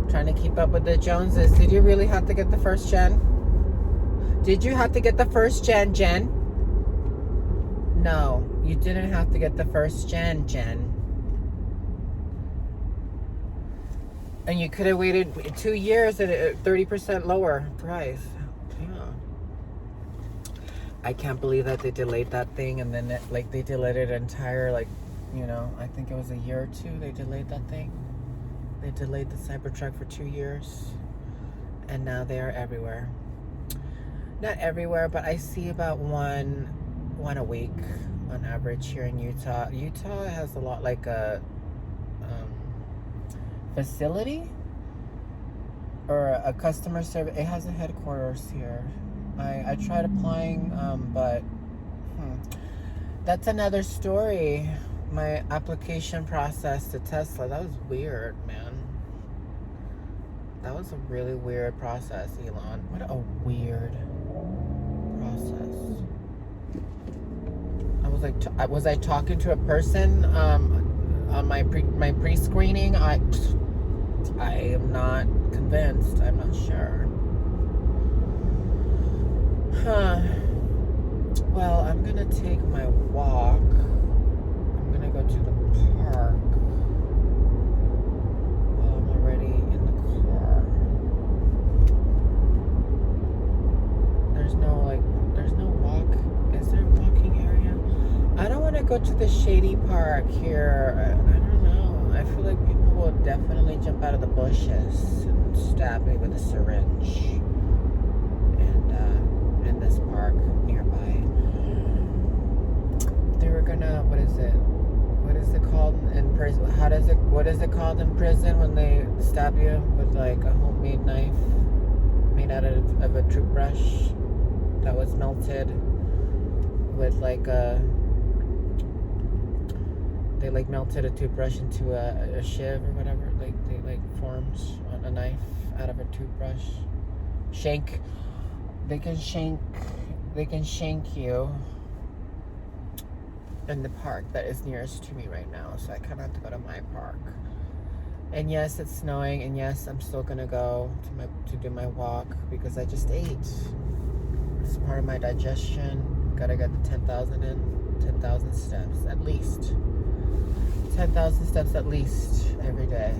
Trying to keep up with the Joneses. Did you really have to get the first gen? Did you have to get the first gen, Jen? No, you didn't have to get the first gen. And you could have waited 2 years at a 30% lower price. Yeah. I can't believe that they delayed that thing, and then they delayed it entire, I think it was a year or 2 they delayed that thing. They delayed the Cybertruck for 2 years, and now they are everywhere. Not everywhere, but I see about one a week on average here in Utah. Utah has a lot a facility or a customer service. It has a headquarters here. I tried applying, but that's another story. My application process to Tesla, that was weird, man. That was a really weird process, Elon. What a weird process. Was I talking to a person on my pre-screening? I am not convinced. I'm not sure. Well, I'm gonna take my walk. I'm gonna go to the park while I'm already in the car. to the shady park here. I don't know. I feel like people will definitely jump out of the bushes and stab me with a syringe. And in this park nearby, they were gonna. What is it? What is it called in prison? What is it called in prison when they stab you with like a homemade knife made out of a toothbrush that was melted with like they like melted a toothbrush into a shiv or whatever. Like they like formed a knife out of a toothbrush. Shank. They can shank you in the park that is nearest to me right now, so I kind of have to go to my park. And yes, it's snowing, and yes, I'm still gonna go to do my walk because I just ate. It's part of my digestion. Gotta get the 10,000 steps at least. 10,000 steps at least every day.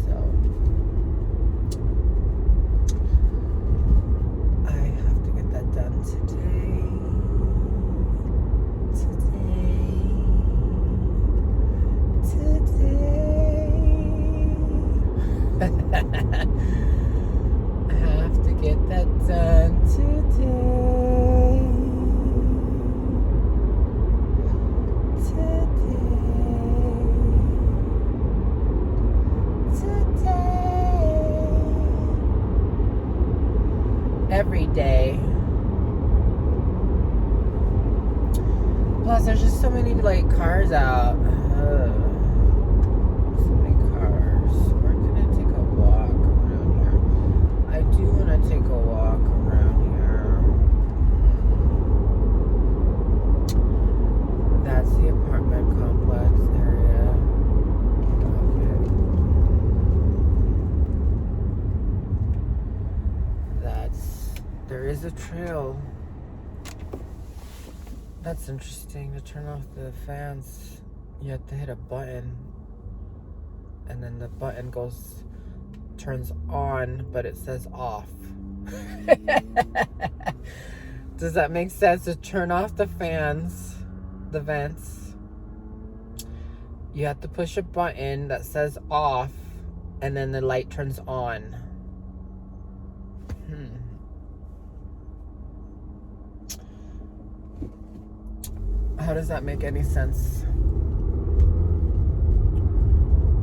So I have to get that done today. I have to get that done today. Every day. Plus, there's just so many like cars out. So many cars. We're gonna take a walk around here. I do want to take a walk around here. That's the apartment complex area. Okay. There is a trail. That's interesting. To turn off the fans, you have to hit a button, and then the button turns on, but it says off. Does that make sense? To turn off the fans, the vents, you have to push a button that says off, and then the light turns on. How does that make any sense?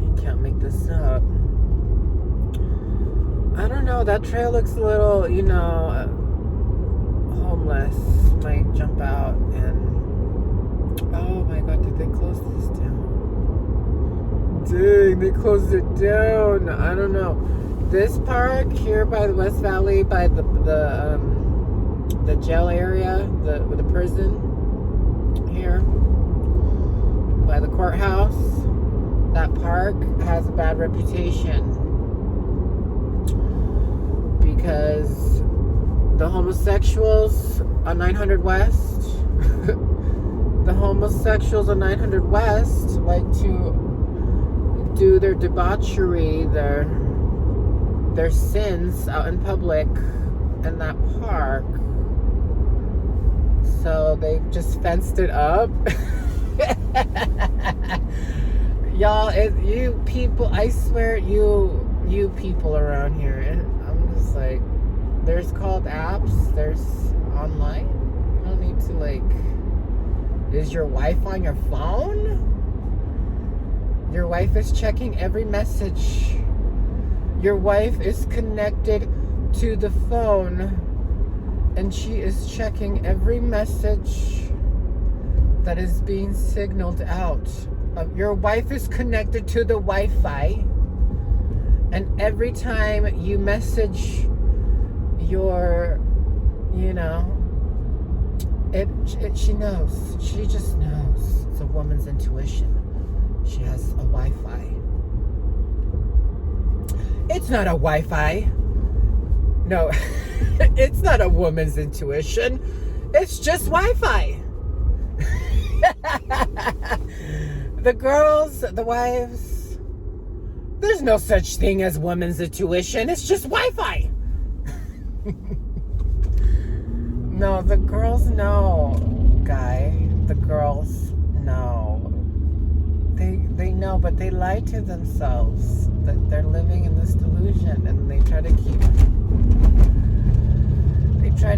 You can't make this up. I don't know. That trail looks a little, homeless. Might jump out and... Oh my God, did they close this down? Dang, they closed it down. I don't know. This park here by the West Valley, by the jail area, with the prison, here by the courthouse, that park has a bad reputation because the homosexuals on 900 West like to do their debauchery, their sins out in public in that park. So they just fenced it up. Y'all, you people, I swear, you people around here, and I'm just like, there's called apps, there's online. You don't need to is your wife on your phone? Your wife is checking every message. Your wife is connected to the phone, and she is checking every message that is being signaled out. Your wife is connected to the Wi-Fi, and every time you message your, she knows. She just knows. It's a woman's intuition. She has a Wi-Fi. It's not a Wi-Fi. No, it's not a woman's intuition. It's just Wi-Fi. The girls, the wives, there's no such thing as woman's intuition. It's just Wi-Fi. No, the girls know, guy. The but they lie to themselves that they're living in this delusion, and they try to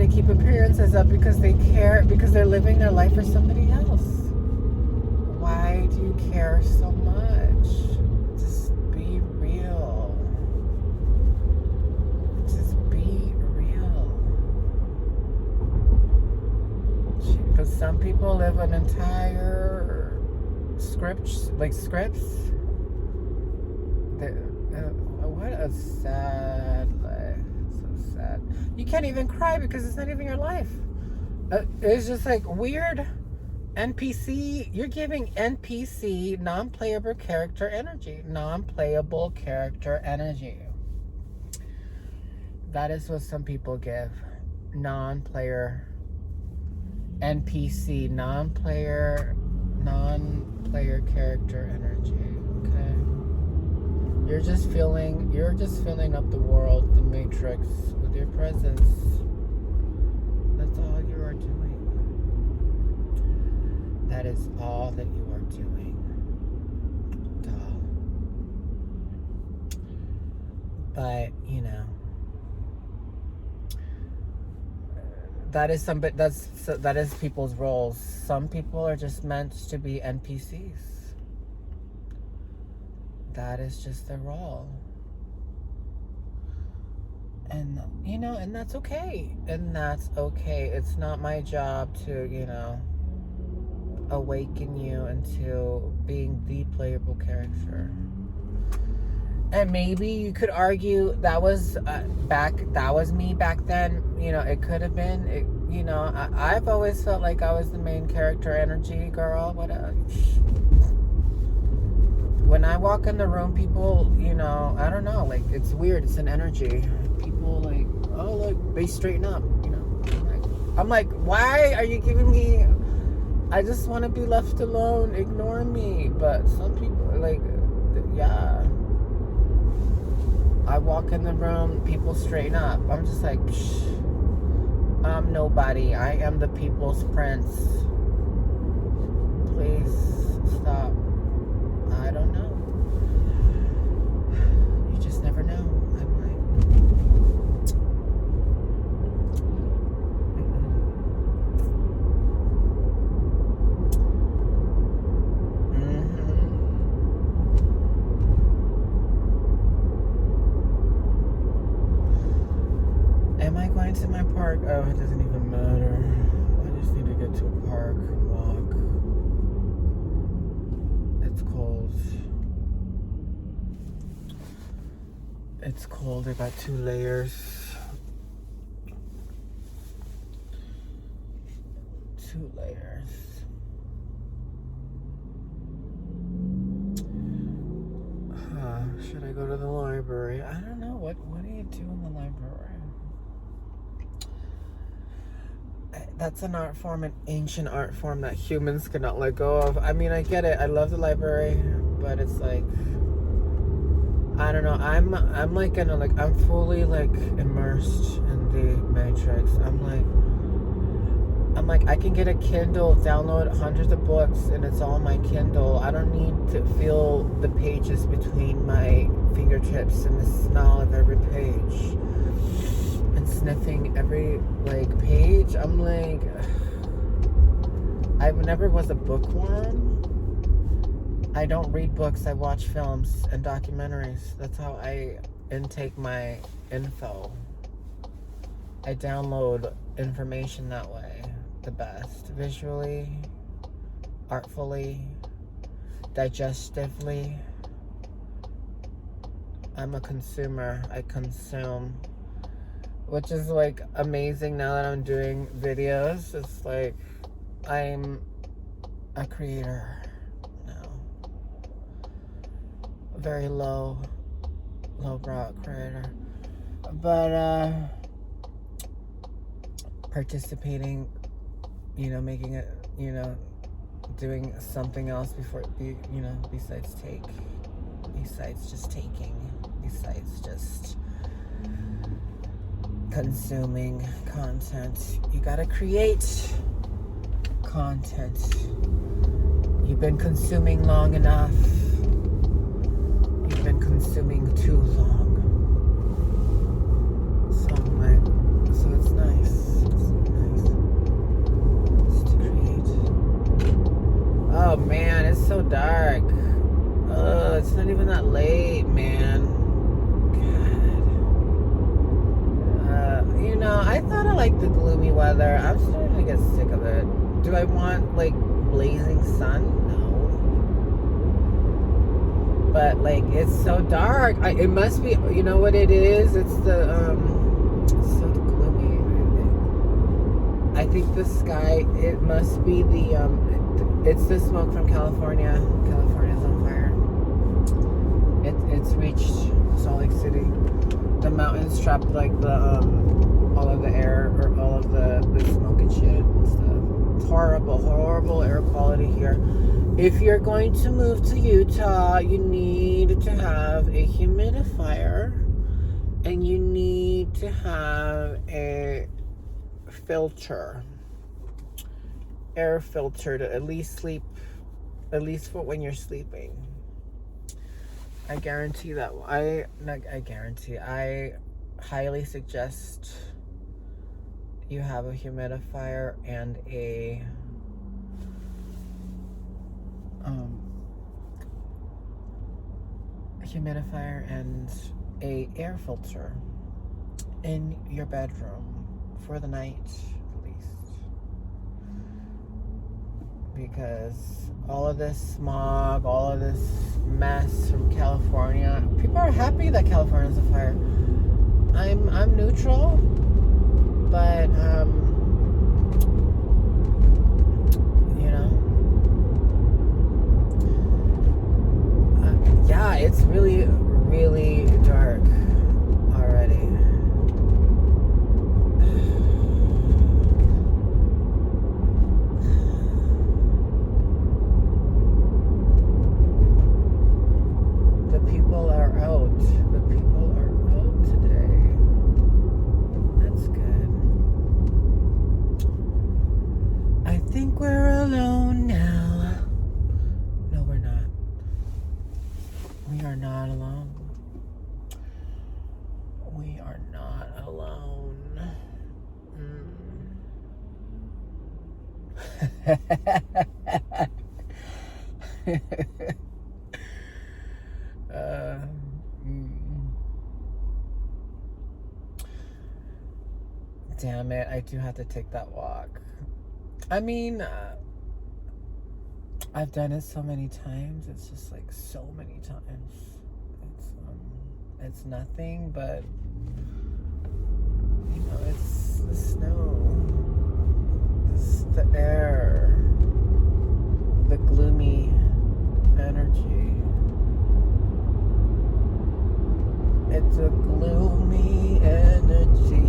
keep appearances up because they care, because they're living their life for somebody else. Why do you care so much? Just be real. Just be real. Because some people live an entire scripts. What a sad life. So sad. You can't even cry because it's not even your life. It's just like weird NPC. You're giving NPC, non-playable character energy. Non-playable character energy. That is what some people give. Non-player NPC, non-player character energy. Okay. You're just filling up the world, the matrix, with your presence. That's all you are doing. That is all that you are doing. Doll. But, that is people's roles. Some people are just meant to be NPCs. That is just their role. And, and that's okay. And that's okay. It's not my job to, awaken you into being the playable character. And maybe you could argue that was me back then. It could have been. I've always felt like I was the main character energy girl. When I walk in the room, people, I don't know, like, it's weird. It's an energy. People like, oh, look, they straighten up. I'm like, why are you giving me? I just want to be left alone. Ignore me. But some people are like, yeah. I walk in the room, people straighten up. I'm just like, I'm nobody. I am the people's prince. Please stop. I don't know. You just never know. I'm like, am I going to my park? Oh, it doesn't even matter. I just need to get to a park and walk. It's cold. It's cold. I got 2 layers. 2 layers. Should I go to the library? I don't know. What do you do in the library? That's an art form, an ancient art form that humans cannot let go of. I mean, I get it. I love the library, but it's like, I don't know. I'm like I'm fully like immersed in the matrix. I'm like I can get a Kindle, download hundreds of books, and it's all on my Kindle. I don't need to feel the pages between my fingertips and the smell of every page. Sniffing every page. I'm like, I never was a bookworm. I don't read books. I watch films and documentaries. That's how I intake my info. I download information that way. The best. Visually, artfully, digestively. I'm a consumer. I consume. Which is like amazing now that I'm doing videos. It's like I'm a creator now. A very lowbrow creator. But participating, making it, doing something else besides just taking, besides just consuming content. You gotta create content. You've been consuming long enough. consuming too long. So it's nice. It's nice. Just to create. Oh man, it's so dark. It's not even that late, man. God. You know, I thought I liked the gloomy weather. I'm starting to get sick of it. Do I want like blazing sun? No. But like it's so dark. It must be. You know what it is? It's the It's so gloomy. I think the sky. It must be the It's the smoke from California. California's on fire. It's reached Salt Lake City. The mountains trapped like the all of the air or all of the smoke and shit and stuff. It's horrible air quality here. If you're going to move to Utah, you need to have a humidifier and you need to have a filter, air filter to at least for when you're sleeping. I guarantee that. I highly suggest you have a humidifier and a air filter in your bedroom for the night at least, because all of this smog, all of this mess from California, people are happy that California's a fire. I'm neutral, but you know, yeah, it's really dark already. The people are out. The people are out today. That's good. I think we're alone now. No, we're not. We are not alone. We are not alone. Damn it, I do have to take that walk. I mean, I've done it so many times. It's just like so many times. It's nothing, but you know, it's the snow, the air, the gloomy energy. It's a gloomy energy.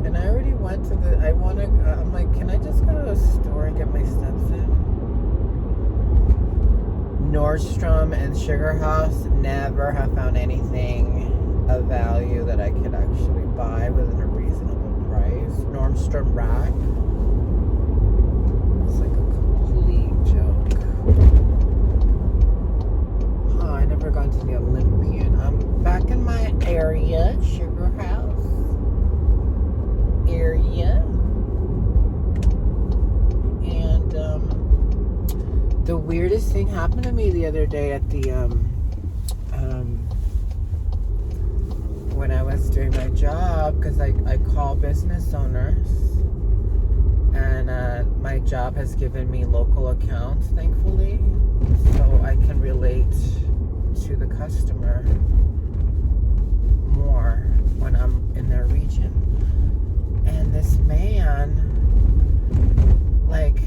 And I already went to I'm like, can I just go to a store and get my steps in? Nordstrom and Sugar House never have found anything of value that I could actually buy within a reasonable price. Nordstrom Rack. It's like a complete joke. Oh, I never gone to the Olympian. I'm back in my area, Sugar House area. And the weirdest thing happened to me the other day at the when I was doing my job, because I call business owners, and my job has given me local accounts, thankfully, so I can relate to the customer more when I'm in their region. And this man, like,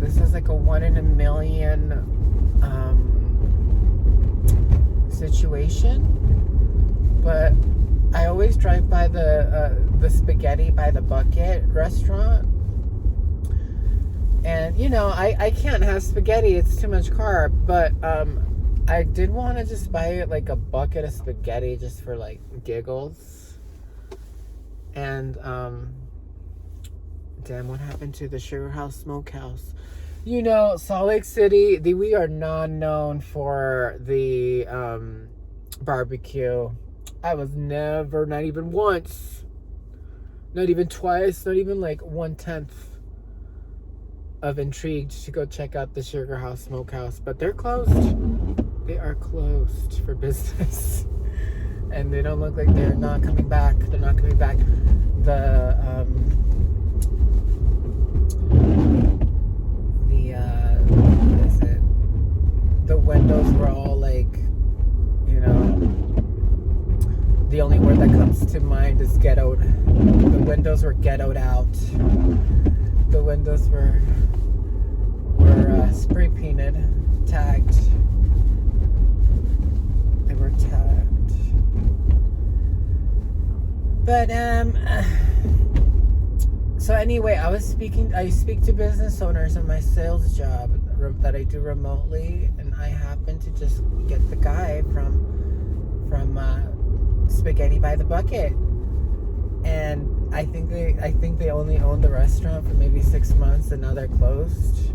this is like a 1 in a million situation. But I always drive by the spaghetti by the bucket restaurant. And, you know, I can't have spaghetti. It's too much carb. But I did want to just buy like a bucket of spaghetti just for like giggles. And damn, what happened to the Sugar House Smokehouse? You know, Salt Lake City, we are not known for the barbecue. I was never, not even once, not even twice, not even like 1/10 of intrigued to go check out the Sugar House Smokehouse, but they're closed. They are closed for business. And they don't look like they're not coming back. They're not coming back. What is it? The windows were all like, you know, the only word that comes to mind is ghettoed. The windows were ghettoed out. The windows were spray painted, tagged. They were tagged. But so anyway, I speak to business owners in my sales job that I do remotely, and I happen to just get the guy from Spaghetti by the Bucket. And I think they only owned the restaurant for maybe 6 months, and now they're closed.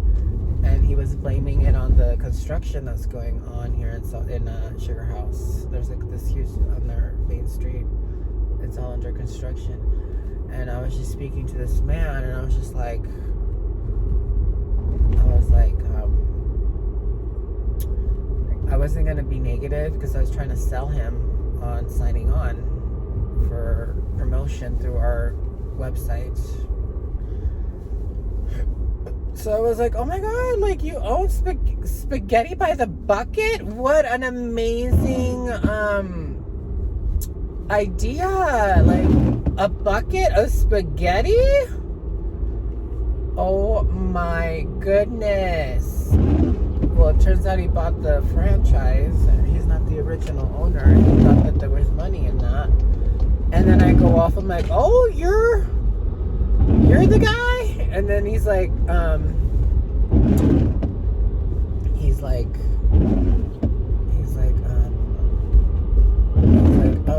And he was blaming it on the construction that's going on here in Sugar House. There's like this huge on their main street. It's all under construction. And I was just speaking to this man, and I was like, I wasn't gonna be negative because I was trying to sell him on signing on for promotion through our website. So I was like, oh my god, like you own Spaghetti by the Bucket? What an amazing idea. Like a bucket of spaghetti? Oh my goodness. Well, it turns out he bought the franchise. He's not the original owner. He thought that there was money in that. And then I go off, I'm like, oh, you're the guy? And then he's like, oh,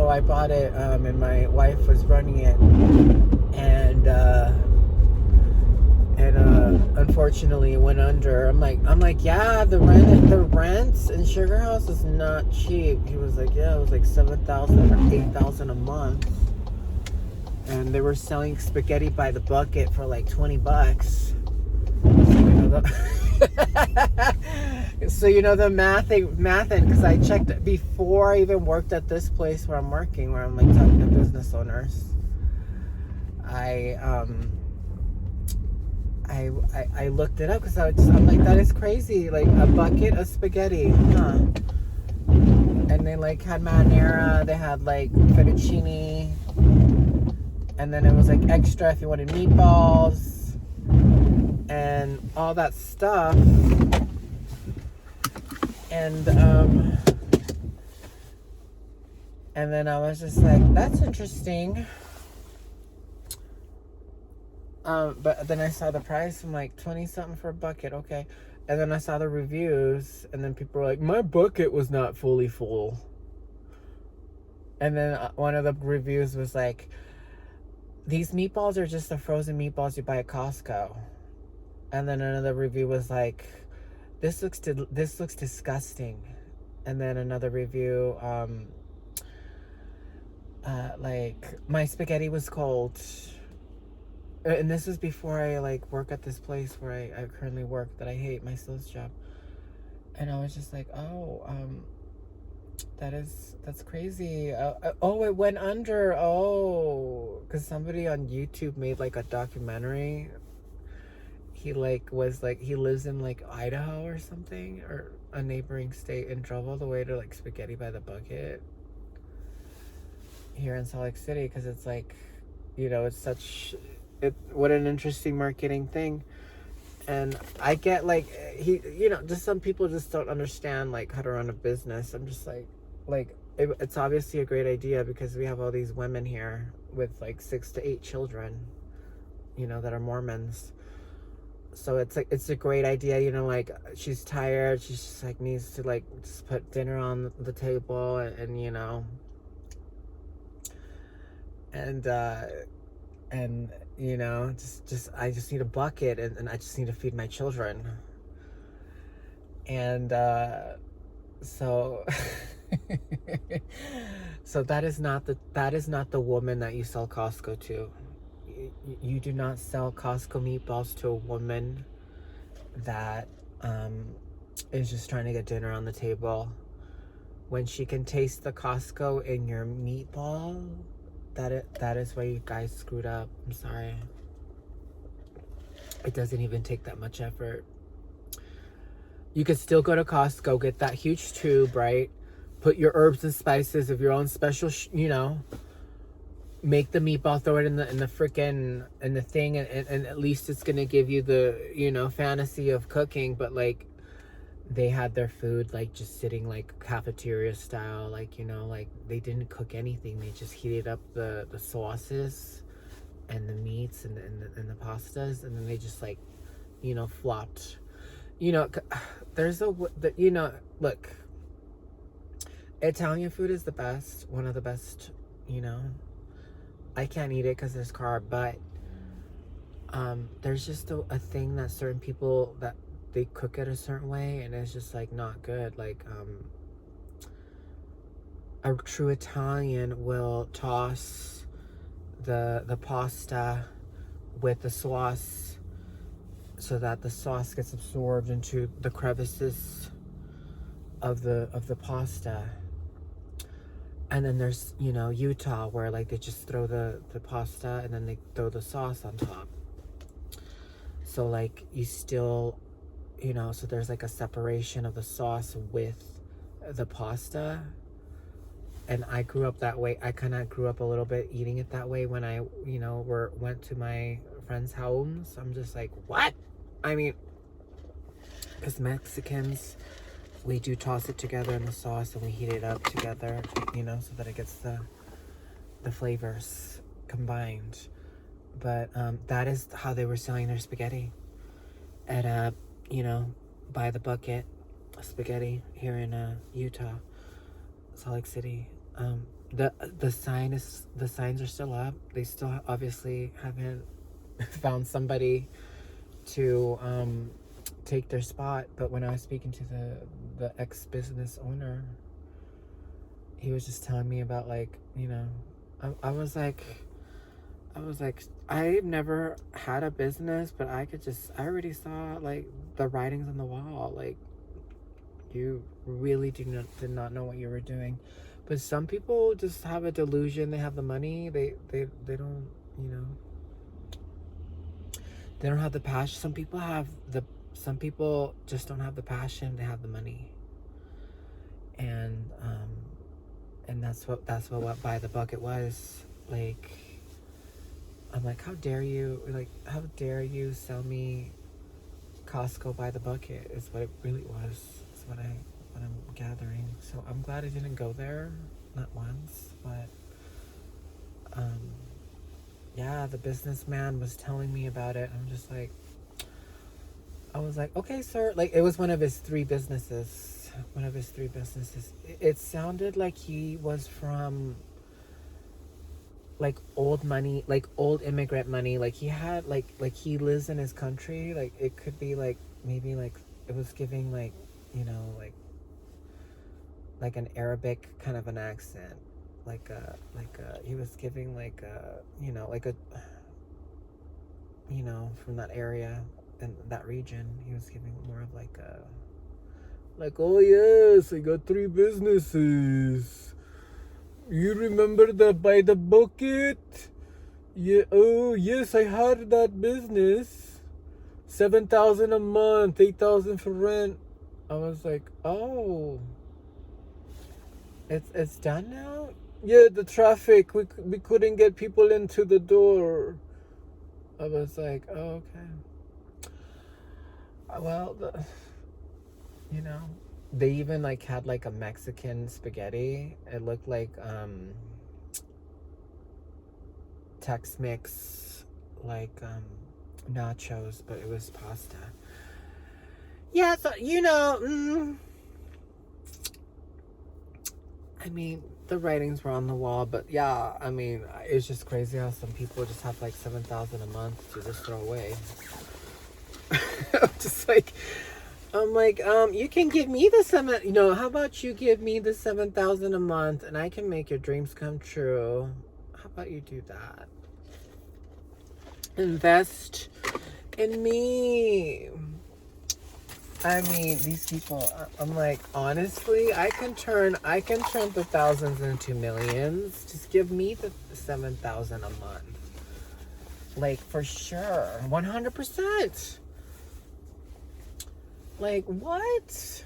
I bought it, and my wife was running it, and unfortunately it went under. I'm like, yeah, the rent in Sugar House is not cheap. He was like, yeah, it was like $7,000 or $8,000 a month. And they were selling Spaghetti by the Bucket for like $20. So you know the math, because I checked it before I even worked at this place where I'm working, where I'm like talking to business owners. I looked it up because I'm like, that is crazy, like a bucket of spaghetti, huh? And they like had marinara, they had like fettuccine, and then it was like extra if you wanted meatballs and all that stuff. And then I was just like, that's interesting. But then I saw the price. I'm like, 20 something for a bucket, okay. And then I saw the reviews, and then people were like, my bucket was not fully full. And then one of the reviews was like, these meatballs are just the frozen meatballs you buy at Costco. And then another review was like, this looks disgusting. And then another review, like, my spaghetti was cold. And this was before I like work at this place where I currently work that I hate, my sales job. And I was just like, oh, that's crazy. Oh, it went under. Oh, because somebody on YouTube made like a documentary. He he lives in like Idaho or something, or a neighboring state, and drove all the way to like Spaghetti by the Bucket here in Salt Lake City, because it's like, you know, what an interesting marketing thing. And I get like, just some people just don't understand like how to run a business. I'm just like it's obviously a great idea because we have all these women here with like 6 to 8 children, that are Mormons. So it's a great idea, like she's tired, she's just like needs to like just put dinner on the table, and And, you know, I just need a bucket, and I just need to feed my children. And, so, so that is not the woman that you sell Costco to. You do not sell Costco meatballs to a woman that is just trying to get dinner on the table. When she can taste the Costco in your meatball, that is where you guys screwed up. I'm sorry. It doesn't even take that much effort. You could still go to Costco, get that huge tube, right? Put your herbs and spices of your own special, make the meatball, throw it in the freaking in the thing, and at least it's gonna give you the fantasy of cooking. But like, they had their food like just sitting like cafeteria style, like like they didn't cook anything. They just heated up the sauces and the meats and the pastas, and then they just like flopped. There's look, Italian food is the best, one of the best. I can't eat it because there's carb, but there's just a thing that certain people that they cook it a certain way, and it's just like not good. Like a true Italian will toss the pasta with the sauce so that the sauce gets absorbed into the crevices of the pasta. And then there's Utah, where like they just throw the pasta and then they throw the sauce on top. So like you still so there's like a separation of the sauce with the pasta. And I grew up that way. I kind of grew up a little bit eating it that way when I went to my friends' homes. I'm just like, what? I mean, because Mexicans, we do toss it together in the sauce and we heat it up together, so that it gets the flavors combined. But that is how they were selling their spaghetti at by the bucket spaghetti here in Utah, Salt Lake City. The signs are still up. They still obviously haven't found somebody to take their spot. But when I was speaking to the ex-business owner, he was just telling me about like I was like I've never had a business, but I already saw like the writings on the wall. Like, you really did not know what you were doing. But some people just have a delusion. They have the money. They don't they don't have the passion. Some people just don't have the passion. They have the money. And that's what By the Bucket was. Like, I'm like, how dare you sell me Costco by the bucket, is what it really was. Is what I'm gathering. So I'm glad I didn't go there, not once, but yeah, the businessman was telling me about it. I'm just like, I was like, okay, sir. Like, it was one of his three businesses. It sounded like he was from like old money, like old immigrant money. Like he had like he lives in his country. Like it could be like maybe like it was giving like like an Arabic kind of an accent. He was giving like from that area and that region. He was giving more of like oh yes, I got three businesses. You remember that By the Bucket? Yeah. Oh yes, I had that business. 7,000 a month, 8,000 for rent. I was like, oh, it's done now. Yeah, the traffic. We couldn't get people into the door. I was like, oh, okay. Well, they even like had like a Mexican spaghetti. It looked like Tex-Mex, like nachos, but it was pasta. Yeah, so I mean, the writings were on the wall. But yeah, I mean, it's just crazy how some people just have like 7,000 a month to just throw away. Just like, I'm like, you can give me the how about you give me the 7,000 a month and I can make your dreams come true. How about you do that? Invest in me. I mean, these people, I'm like, honestly, I can turn the thousands into millions. Just give me the 7,000 a month. Like, for sure. 100%. Like, what?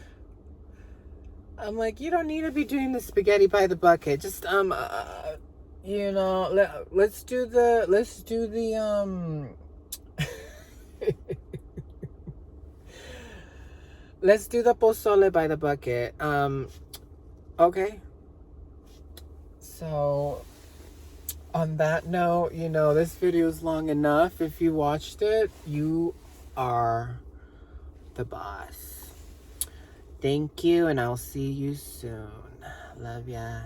I'm like, you don't need to be doing the spaghetti by the bucket. Just, let's do the, let's do the pozole by the bucket. Okay. So, on that note, this video is long enough. If you watched it, you are the boss. Thank you, and I'll see you soon. Love ya.